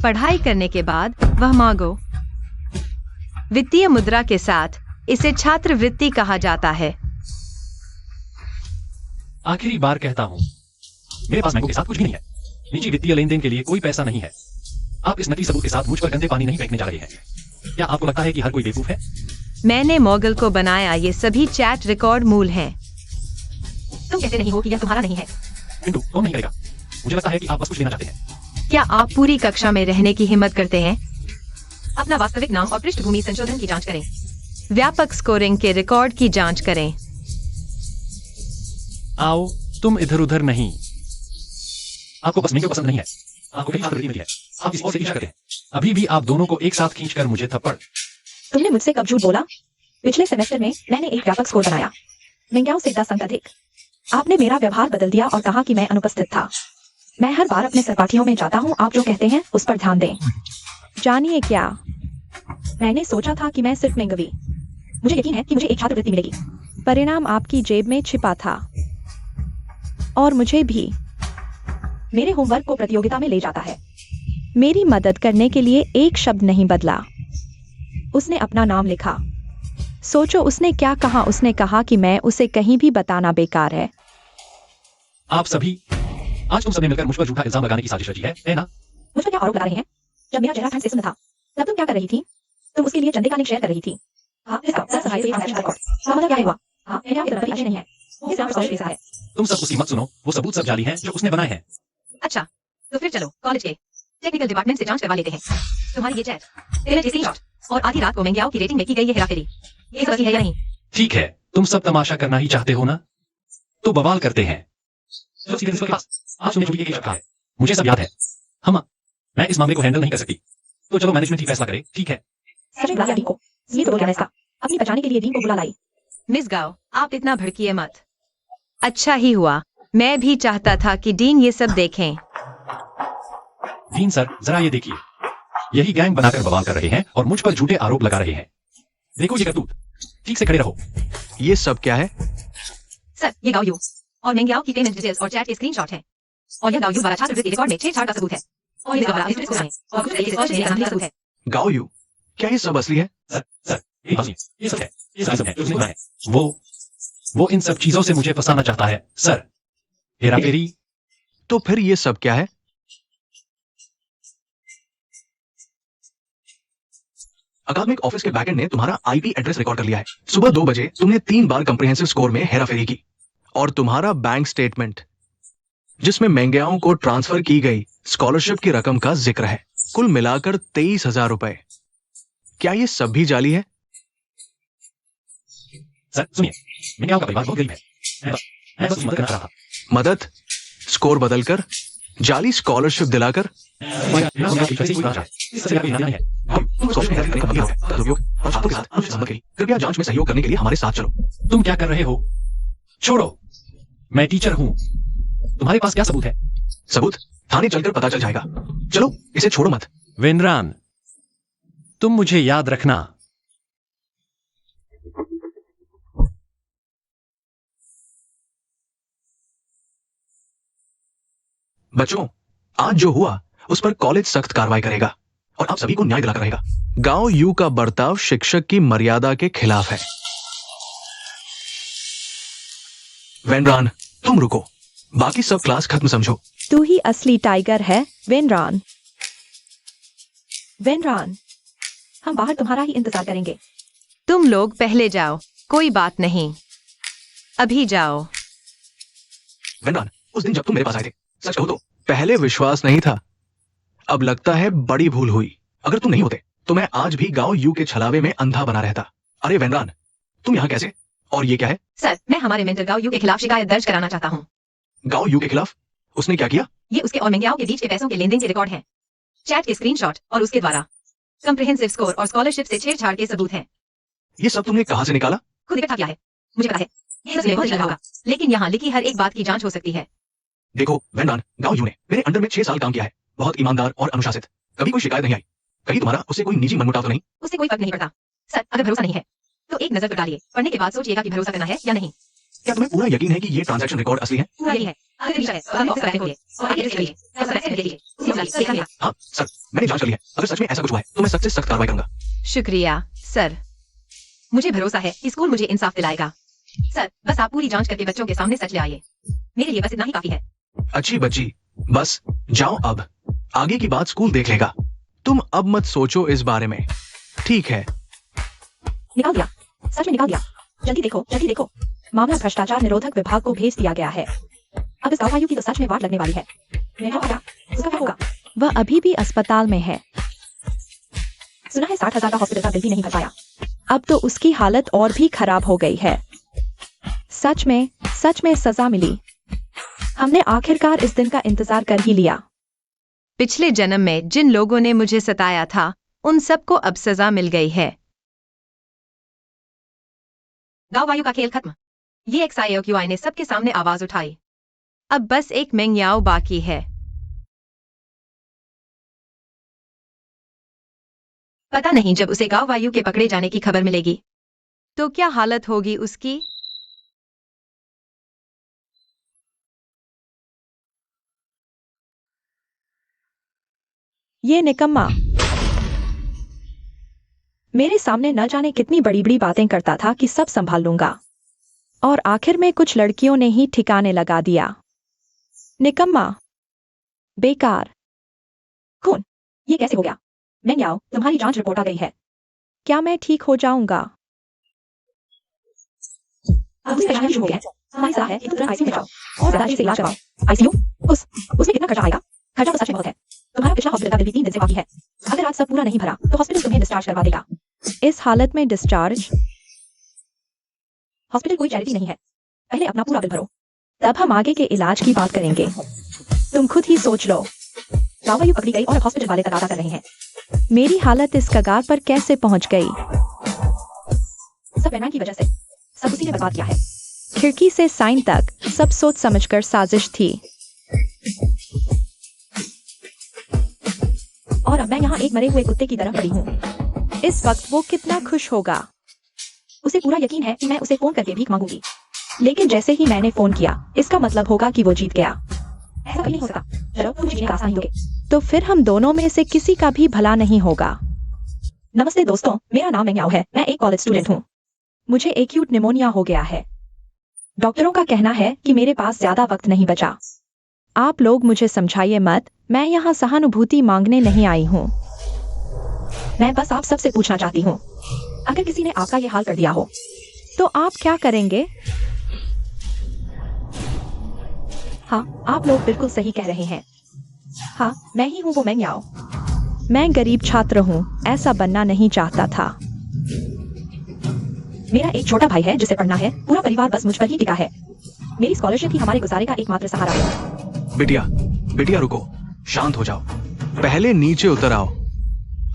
पढ़ाई करने के बाद वह मांगो वित्तीय मुद्रा के साथ इसे छात्रवृत्ति कहा जाता है। आखिरी बार कहता हूँ, मेरे पास मैंगो के साथ कुछ भी नहीं है। निजी वित्तीय लेन देन के लिए कोई पैसा नहीं है। आप इस नकली सबूत के साथ मुझ पर गंदे पानी नहीं फेंकने जा रहे हैं। क्या आपको लगता है कि हर कोई बेवकूफ है? मैंने मोगल को बनाया, ये सभी चैट रिकॉर्ड मूल हैं। तुम कहते नहीं हो कि यह तुम्हारा नहीं है। किंतु कौन नहीं करेगा? मुझे लगता है कि आप बस कुछ लेना चाहते हैं। क्या आप पूरी कक्षा में रहने की हिम्मत करते हैं? अपना वास्तविक नाम और पृष्ठभूमि संशोधन की जांच करें। व्यापक स्कोरिंग के रिकॉर्ड की जांच करें। आओ, तुम इधर उधर नहीं। आपको बस मेंग्याओ पसंद नहीं है। आपको कहीं छात्रवृत्ति मिली है। आप इस ओर से ईर्ष्या करते हैं। अभी भी आप दोनों को एक साथ खींचकर मुझे थप्पड़। तुमने मुझसे कब झूठ बोला? पिछले सेमेस्टर में मैंने एक व्यापक स्कोर बनाया, मेंग्याओ से 10 अंक अधिक। आपने मेरा व्यवहार बदल दिया और कहा कि मैं अनुपस्थित था। मैं हर बार अपने सहपाठियों में जाता हूँ, आप जो कहते हैं उस पर ध्यान दें। जानिए क्या, मैंने सोचा था कि मैं सिर्फ में गवी। मुझे यकीन है कि मुझे एक छात्रवृत्ति मिलेगी। परिणाम आपकी जेब में छिपा था, और मुझे भी। मेरे होमवर्क को प्रतियोगिता में ले जाता है। मेरी मदद करने के लिए एक शब्द नहीं बदला। उसने अपना नाम लिखा। सोचो उसने क्या कहा। उसने कहा कि मैं उसे कहीं भी बताना बेकार है। आप सभी, आज तुम सबने मिलकर मुझ पर झूठा इल्जाम लगाने की साजिश रची है ना? मुझ पर क्या आरोप लगा रहे हैं? जब मेरा चेहरा ठंड से सुन्न था, तब तुम क्या कर रही थी? तुम उसके लिए चंदे का लिंक शेयर कर रही थी। हाँ, इसका सफाई से मैच रिकॉर्ड। मतलब क्या हुआ? हाँ, मेरा की तरफ अच्छी नहीं है। ये सिर्फ सॉरी जैसा है। तुम सब उसकी मत सुनो, वो सबूत सब जाली हैं जो उसने बनाए हैं। अच्छा, तो फिर चलो कॉलेज के टेक्निकल डिपार्टमेंट से जांच करवा लेते हैं। तुम्हारी ये चैट, तेरे स्क्रीनशॉट और आधी रात को मेंग्याओ की रेटिंग में की गई ये हेराफेरी, ये सब असली है या नहीं? ठीक है, तुम सब तमाशा करना ही चाहते हो ना, तो बवाल करते हैं। चलो सीधे प्रिंसिपल के पास। आज तुमने छुट्टी एक रखा है, मुझे सब याद है। मैं इस मामले को हैंडल नहीं कर सकती, तो चलो मैनेजमेंट ही फैसला करे, ठीक है? सच में बुला लिया डीन को। ये तो बोल रहा है इसका। अपनी बचाने के लिए डीन को बुला लाई। मिस गाओ, आप इतना भड़किए मत। अच्छा ही हुआ, मैं भी चाहता था कि डीन ये सब देखें। डीन सर, जरा ये देखिए, यही गैंग बनाकर बवाल कर रहे हैं और मुझ पर झूठे आरोप लगा रहे हैं। देखो ये करतूत, ठीक से खड़े रहो। ये सब क्या है? सर, ये गाओ यू और मेंग्याओ की पेमेंट डिटेल्स और चैट के स्क्रीनशॉट है। और यह गाओ यू द्वारा छात्रवृत्ति रिकॉर्ड में छेड़छाड़ का सबूत है। और ये द्वारा इस है और कुछ तरीके से स्पष्ट करने का सबूत है। गाओ यू, क्या ये सब असली है? सर, ये बात नहीं, ये सब है, ये सब है, उसने कहा है। वो इन सब चीजों से मुझे फंसाना चाहता है, सर। हेरा फेरी। तो फिर ये सब क्या है? अकादमिक ऑफिस के बैकएंड ने तुम्हारा आईपी एड्रेस रिकॉर्ड कर लिया है। सुबह 2 बजे तुमने 3 बार कंप्रिहेंसिव स्कोर में हेराफेरी की। और तुम्हारा बैंक स्टेटमेंट, जिसमें मेंग्याओं को ट्रांसफर की गई स्कॉलरशिप की रकम का जिक्र है, कुल मिलाकर 23,000 रुपए। क्या ये सब भी जाली है? सर सुनिए, मेंग्याओं का परिवार बहुत गरीब है। मैं बस मदद करना चाह रहा था। मदद? स्कोर बदलकर? जाली स्कॉलरशिप दिलाकर? कृपया जांच में सहयोग करने के लिए हमारे साथ चलो। तुम क्या कर रहे हो? छोड़ो, मैं टीचर हूं। तुम्हारे पास क्या सबूत है? सबूत थाने चलकर पता चल जाएगा। चलो इसे छोड़ो मत। वेनरान, तुम मुझे याद रखना। बच्चों, आज जो हुआ उस पर कॉलेज सख्त कार्रवाई करेगा और आप सभी को न्याय दिलाकर रहेगा। गांव यू का बर्ताव शिक्षक की मर्यादा के खिलाफ है। वेनरान, तुम रुको, बाकी सब क्लास खत्म समझो। तू ही असली टाइगर है, वेनरान। वेनरान, हम बाहर तुम्हारा ही इंतजार करेंगे। तुम लोग पहले जाओ, कोई बात नहीं, अभी जाओ। वेनरान, उस दिन जब तुम मेरे पास आए थे, सच कहो तो पहले विश्वास नहीं था, अब लगता है बड़ी भूल हुई। अगर तुम नहीं होते तो मैं आज भी गांव यू के छलावे में अंधा बना रहता। अरे वेनरान, तुम यहाँ कैसे? और ये क्या है? सर, मैं हमारे मेंटर गाओ यू के खिलाफ शिकायत दर्ज कराना चाहता हूँ। गांव यू के खिलाफ? उसने क्या किया? ये उसके और मेंग्याओ के बीच के पैसों के लेन देन के रिकॉर्ड हैं, चैट के स्क्रीनशॉट और उसके द्वारा कंप्रिहेंसिव स्कोर और स्कॉलरशिप से छेड़छाड़ के सबूत हैं। ये सब तुमने कहां से निकाला? खुद इकट्ठा किया है, मुझे पता है। ये सब बहुत लगा होगा, लेकिन यहाँ लिखी हर एक बात की जांच हो सकती है। देखो वेनरान, गांव यू ने मेरे अंडर में 6 साल काम किया है, बहुत ईमानदार और अनुशासित, कभी कोई शिकायत नहीं आई। कहीं तुम्हारा उससे कोई निजी मनमुटाव तो नहीं? उससे कोई फर्क नहीं पड़ता। सर, अगर भरोसा नहीं है तो एक नजर डालिए, पढ़ने के बाद सोचिएगा कि भरोसा करना है या नहीं। क्या तुम्हें पूरा यकीन है कि ये ट्रांजैक्शन रिकॉर्ड असली है? पूरा यही है। अगर विषय है तो आप ऑफिस खोलिए और एड्रेस करिए और सब एक्सेप्ट कीजिए। देखा गया। हाँ सर, मैंने जांच कर ली है। अगर सच में ऐसा कुछ हुआ है तो मैं सख्त से सख्त कार्रवाई करूंगा। शुक्रिया सर। मुझे भरोसा है कि स्कूल मुझे इंसाफ दिलाएगा। सर, बस आप पूरी जांच करके बच्चों के सामने सच ले आइए। मेरे लिए बस इतना ही काफी है। अच्छी बच्ची, बस जाओ अब, आगे की बात स्कूल देख लेगा। तुम अब मत सोचो इस बारे में, ठीक है? निकाल दिया, सच में निकाल दिया। जल्दी देखो, जल्दी देखो। मामला भ्रष्टाचार निरोधक विभाग को भेज दिया गया है। अब इस गाँव की तो सच में वाट लगने वाली है। उसका क्या होगा? वह अभी भी अस्पताल में है। सुना है 60,000 का हॉस्पिटल का बिल भी नहीं भर पाया। अब तो उसकी हालत और भी खराब हो गई है। सच में सजा मिली। हमने आखिरकार इस दिन का इंतजार कर ही लिया। पिछले जन्म में जिन लोगों ने मुझे सताया था, उन सबको अब सजा मिल गई है। गाँव वायु का खेल खत्म। ये XIOQI ने सबके सामने आवाज उठाई। अब बस एक मेंग्याओ बाकी है। पता नहीं जब उसे गाँव वायु के पकड़े जाने की खबर मिलेगी तो क्या हालत होगी उसकी। ये निकम्मा मेरे सामने न जाने कितनी बड़ी बड़ी बातें करता था कि सब संभाल लूंगा, और आखिर में कुछ लड़कियों ने ही ठिकाने लगा दिया। निकम्मा, बेकार। खून, ये कैसे हो गया? मेंग्याओ, तुम्हारी जांच रिपोर्ट आ गई है। क्या मैं ठीक हो जाऊंगा? अब उसका इलाज शुरू हो गया है। हमारी सलाह है कि तुरंत आईसीयू में जाओ और ज्यादा अच्छे से इलाज करवाओ। आईसीयू? उसमें कितना खर्चा आएगा? खर्चा तो सच में बहुत है। तुम्हारा पिछला हॉस्पिटल का बिल भी 3 दिन से बाकी है। अगर आज सब पूरा नहीं भरा तो हॉस्पिटल तुम्हें डिस्चार्ज करवा देगा। इस हालत में डिस्चार्ज? हॉस्पिटल कोई चैरिटी नहीं है। पहले अपना पूरा बिल भरो, तब हम आगे के इलाज की बात करेंगे। तुम खुद ही सोच लो। गाँव पकड़ी गई और अब हॉस्पिटल वाले तगादा कर रहे हैं। मेरी हालत इस कगार पर कैसे पहुंच गई? सब वेनरान की वजह से। सब उसी ने बर्बाद किया है। खिड़की से साइन तक सब सोच समझकर साजिश थी। और अब मैं यहाँ एक मरे हुए कुत्ते की तरह पड़ी हूँ। इस वक्त वो कितना खुश होगा। उसे पूरा यकीन है कि मैं उसे फोन करके भीख मांगूंगी, लेकिन जैसे ही मैंने फोन किया इसका मतलब होगा कि वो जीत गया। ऐसा कभी नहीं हो सकता। चलो तुम जीतने का आसान ही होगे। तो फिर हम दोनों में से किसी का भी भला नहीं होगा। नमस्ते दोस्तों, मेरा नाम मेंग्याओ है। मैं एक कॉलेज स्टूडेंट हूँ। मुझे एक्यूट निमोनिया हो गया है। डॉक्टरों का कहना है कि मेरे पास ज्यादा वक्त नहीं बचा। आप लोग मुझे समझाइए मत, मैं यहाँ सहानुभूति मांगने नहीं आई हूँ। मैं बस आप सबसे पूछना चाहती हूँ, अगर किसी ने आपका ये हाल कर दिया हो तो आप क्या करेंगे? हाँ, आप लोग बिल्कुल सही कह रहे हैं। हाँ, मैं ही हूँ वो मेंग्याओ। मैं गरीब छात्र हूँ, ऐसा बनना नहीं चाहता था। मेरा एक छोटा भाई है जिसे पढ़ना है। पूरा परिवार बस मुझ पर ही टिका है। मेरी स्कॉलरशिप ही हमारे गुजारे का एकमात्र सहारा है। बिटिया बिटिया रुको, शांत हो जाओ। पहले नीचे उतर आओ,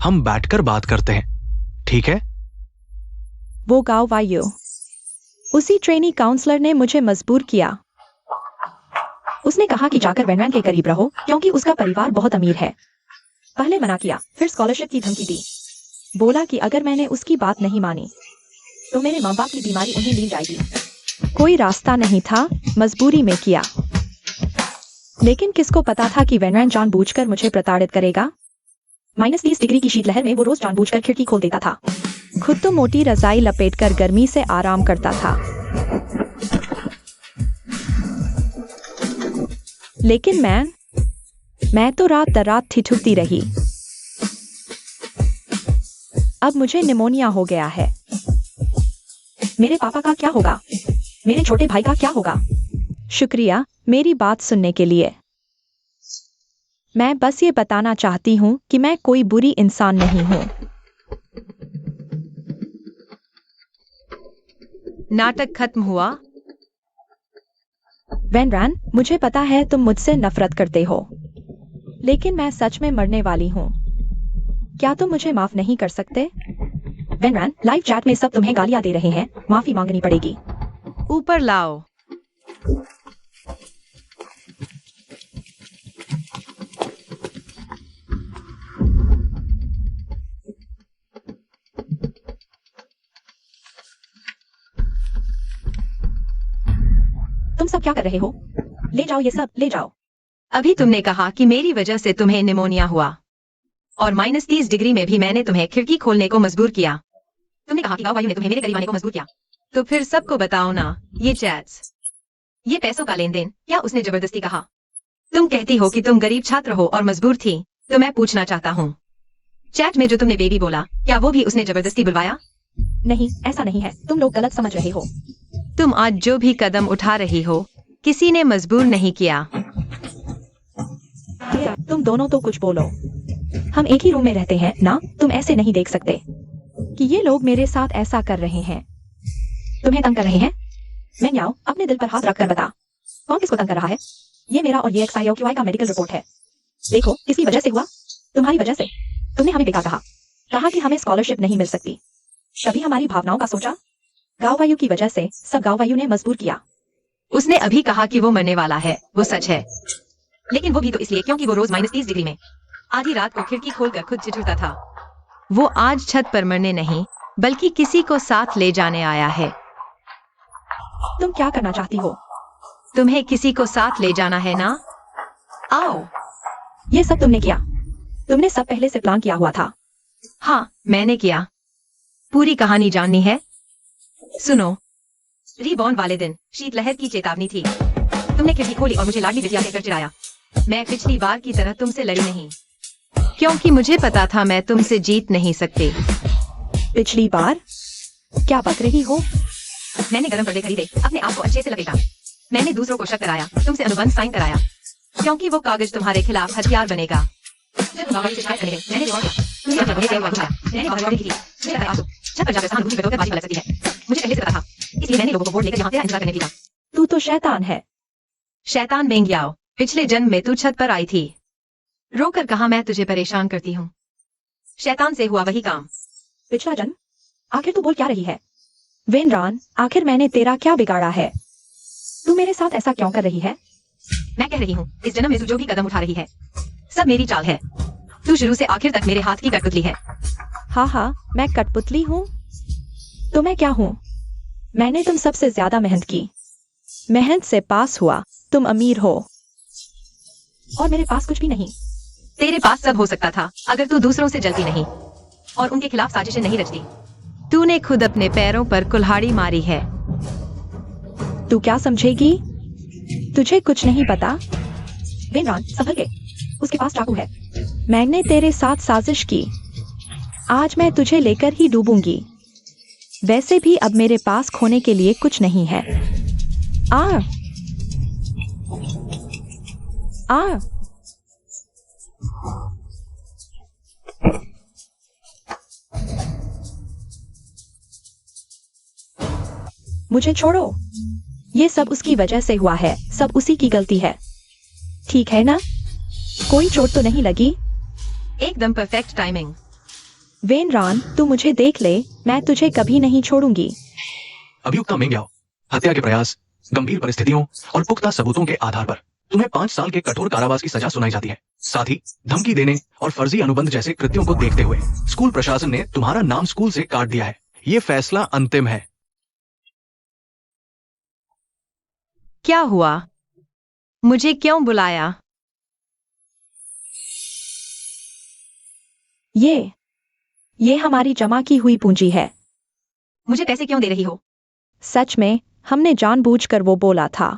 हम बैठकर बात करते हैं, ठीक है? वो गाँव वायु, उसी ट्रेनी काउंसलर ने मुझे मजबूर किया। उसने कहा कि जाकर वैनवैन के करीब रहो क्योंकि उसका परिवार बहुत अमीर है। पहले मना किया, फिर स्कॉलरशिप की धमकी दी। बोला कि अगर मैंने उसकी बात नहीं मानी तो मेरे माँ बाप की बीमारी उन्हें मिल जाएगी। कोई रास्ता नहीं था, मजबूरी में किया। लेकिन किसको पता था कि वैनवैन जानबूझकर मुझे प्रताड़ित करेगा। -30 डिग्री की शीतलहर में वो रोज जानबूझकर खिड़की खोल देता था। खुद तो मोटी रजाई लपेटकर गर्मी से आराम करता था, लेकिन मैं तो रात दर रात ठिठुरती रही। अब मुझे निमोनिया हो गया है। मेरे पापा का क्या होगा? मेरे छोटे भाई का क्या होगा? शुक्रिया मेरी बात सुनने के लिए। मैं बस ये बताना चाहती हूँ कि मैं कोई बुरी इंसान नहीं हूँ। नाटक खत्म हुआ। वैनवैन, मुझे पता है तुम मुझसे नफरत करते हो, लेकिन मैं सच में मरने वाली हूँ। क्या तुम मुझे माफ नहीं कर सकते? वैनवैन, लाइव चैट में सब तुम्हें गालियां दे रहे हैं, माफी मांगनी पड़ेगी। ऊपर लाओ। तुम सब क्या कर रहे हो? ले जाओ ये सब, ले जाओ। अभी तुमने कहा कि मेरी वजह से तुम्हें निमोनिया हुआ, और -30 डिग्री में भी मैंने तुम्हें खिड़की खोलने को मजबूर किया। तुमने कहा कि गाँव वायु ने तुम्हें मेरे करीब आने को मजबूर किया। तो फिर सबको बताओ ना, ये चैट्स, ये पैसों का लेन देन, क्या उसने जबरदस्ती कहा? तुम कहती हो कि तुम गरीब छात्र हो और मजबूर थी, तो मैं पूछना चाहता हूँ, चैट में जो तुमने बेबी बोला, क्या वो भी उसने जबरदस्ती बुलवाया? नहीं, ऐसा नहीं है। तुम लोग गलत समझ रहे हो। तुम आज जो भी कदम उठा रही हो, किसी ने मजबूर नहीं किया। तुम दोनों तो कुछ बोलो। हम एक ही रूम में रहते हैं ना, तुम ऐसे नहीं देख सकते कि ये लोग मेरे साथ ऐसा कर रहे हैं। तुम्हें तंग कर रहे हैं? मेंग्याओ, अपने दिल पर हाथ रखकर बता, कौन किसको तंग कर रहा है? ये मेरा और ये XIOQI का मेडिकल रिपोर्ट है। देखो, किसकी वजह से हुआ? तुम्हारी वजह से। तुमने हमें बेकार कहा कि हमें स्कॉलरशिप नहीं मिल सकती। कभी हमारी भावनाओं का सोचा? गाँव वायु की वजह से सब गाँव वायु ने मजबूर किया। उसने अभी कहा कि वो मरने वाला है, वो सच है, लेकिन वो भी तो इसलिए क्योंकि वो रोज -30 डिग्री में आधी रात को खिड़की खोलकर खुद ठिठुरता था। वो आज छत पर मरने नहीं, बल्कि किसी को साथ ले जाने आया है। तुम क्या करना चाहती हो? तुम्हें किसी को साथ ले जाना है ना? आओ। ये सब तुमने किया? तुमने सब पहले से प्लान किया हुआ था? हाँ, मैंने किया। पूरी कहानी जाननी है? सुनो। रीबॉर्न वाले दिन शीतलहर की चेतावनी थी। तुमने खिड़की खोली और मुझे लाडली बिटिया कहकर चिढ़ाया। मैं पिछली बार की तरह तुमसे लड़ी नहीं, क्योंकि मुझे पता था मैं तुमसे जीत नहीं सकती। पिछली बार? क्या बक रही हो? मैंने गर्म पर्दे खरीदे, अपने आप को अच्छे से लपेटा। मैंने दूसरों को शक कराया, तुमसे अनुबंध साइन कराया, क्योंकि वो कागज तुम्हारे खिलाफ हथियार बनेगा। जब बाबा से शिकायत करने गए, मैंने रिकॉर्ड किया। तुमने अपने बड़े सेवक को बुलाया। मैंने बाहर रिकॉर्डिंग की थी। मुझे लगा छत पर जाकर सहानुभूति बटोरकर बाजी पलट सकती है। मुझे पहले से पता था, इसलिए मैंने लोगों को वोट लेकर यहाँ तेरा इंतजार करने भेजा। तू तो शैतान है। शैतान मेंग्याओ, पिछले जन्म में तू छत पर आई थी। रोकर कहा मैं तुझे परेशान करती हूँ। शैतान से हुआ वही काम। पिछला जन्म? आखिर तू बोल क्या रही है? वेनरान, आखिर मैंने तेरा क्या बिगाड़ा है? तू मेरे साथ ऐसा क्यों कर रही है? मैं कह रही हूँ, इस जन्म में तू जो भी कदम उठा रही है, सब मेरी चाल है। तू शुरू से आखिर तक मेरे हाथ की कठपुतली है। हाँ हाँ, मैं कठपुतली हूँ तो मैं क्या हूँ? मैंने तुम सबसे ज्यादा मेहनत की, मेहनत से पास हुआ। तुम अमीर हो और मेरे पास कुछ भी नहीं। तेरे पास सब हो सकता था अगर तू दूसरों से जलती नहीं और उनके खिलाफ साजिशें नहीं रचती। तूने खुद अपने पैरों पर कुल्हाड़ी मारी है। तू क्या समझेगी? तुझे कुछ नहीं पता। वेनरान, संभल के, उसके पास चाकू है। मैंने तेरे साथ साजिश की, आज मैं तुझे लेकर ही डूबूंगी। वैसे भी अब मेरे पास खोने के लिए कुछ नहीं है। आ आ मुझे छोड़ो। ये सब उसकी वजह से हुआ है, सब उसी की गलती है। ठीक है ना? कोई चोट तो नहीं लगी? एकदम परफेक्ट टाइमिंग। वेनरान, तू मुझे देख ले, मैं तुझे कभी नहीं छोड़ूंगी। अभियुक्ता मेंग्याओ, हत्या के प्रयास, गंभीर परिस्थितियों और पुख्ता सबूतों के आधार पर तुम्हें 5 साल के कठोर कारावास की सजा सुनाई जाती है। साथ ही धमकी देने और फर्जी अनुबंध जैसे कृत्यों को देखते हुए स्कूल प्रशासन ने तुम्हारा नाम स्कूल से काट दिया है। ये फैसला अंतिम है। क्या हुआ? मुझे क्यों बुलाया? ये हमारी जमा की हुई पूंजी है। मुझे पैसे क्यों दे रही हो? सच में, हमने जानबूझकर वो बोला था।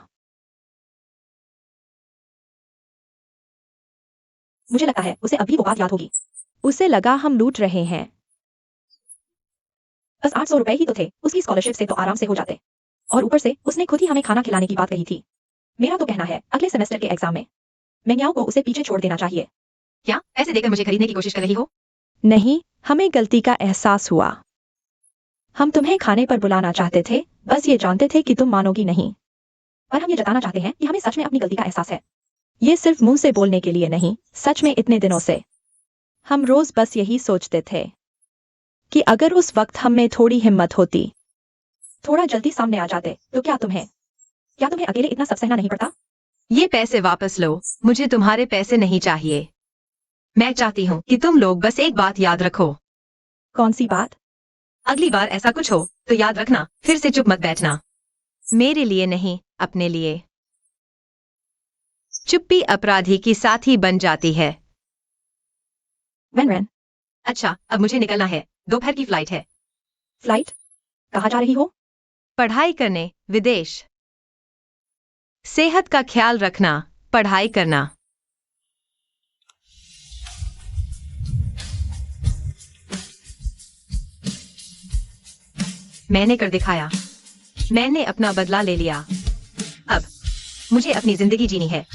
मुझे लगता है उसे अभी वो बात याद होगी। उसे लगा हम लूट रहे हैं। बस 800 रुपए ही तो थे, उसकी स्कॉलरशिप से तो आराम से हो जाते। और ऊपर से उसने खुद ही हमें खाना खिलाने की बात कही थी। मेरा तो कहना है अगले सेमेस्टर के एग्जाम में मेंग्याओ को उसे पीछे छोड़ देना चाहिए। क्या पैसे देकर मुझे खरीदने की कोशिश कर रही हो? नहीं, हमें गलती का एहसास हुआ। हम तुम्हें खाने पर बुलाना चाहते थे, बस ये जानते थे कि तुम मानोगी नहीं। पर हम ये जताना चाहते हैं कि हमें सच में अपनी गलती का एहसास है। ये सिर्फ मुंह से बोलने के लिए नहीं, सच में इतने दिनों से हम रोज बस यही सोचते थे कि अगर उस वक्त हम में थोड़ी हिम्मत होती, थोड़ा जल्दी सामने आ जाते, तो क्या तुम्हें अकेले इतना सब सहना नहीं पड़ता? ये पैसे वापस लो, मुझे तुम्हारे पैसे नहीं चाहिए। मैं चाहती हूँ कि तुम लोग बस एक बात याद रखो। कौन सी बात? अगली बार ऐसा कुछ हो तो याद रखना, फिर से चुप मत बैठना। मेरे लिए नहीं, अपने लिए। चुप्पी अपराधी की साथी बन जाती है। वेनरेन, अच्छा, अब मुझे निकलना है, दोपहर की फ्लाइट है। फ्लाइट? कहाँ जा रही हो? पढ़ाई करने, विदेश। सेहत का ख्याल रखना, पढ़ाई करना। मैंने कर दिखाया, मैंने अपना बदला ले लिया। अब मुझे अपनी जिंदगी जीनी है।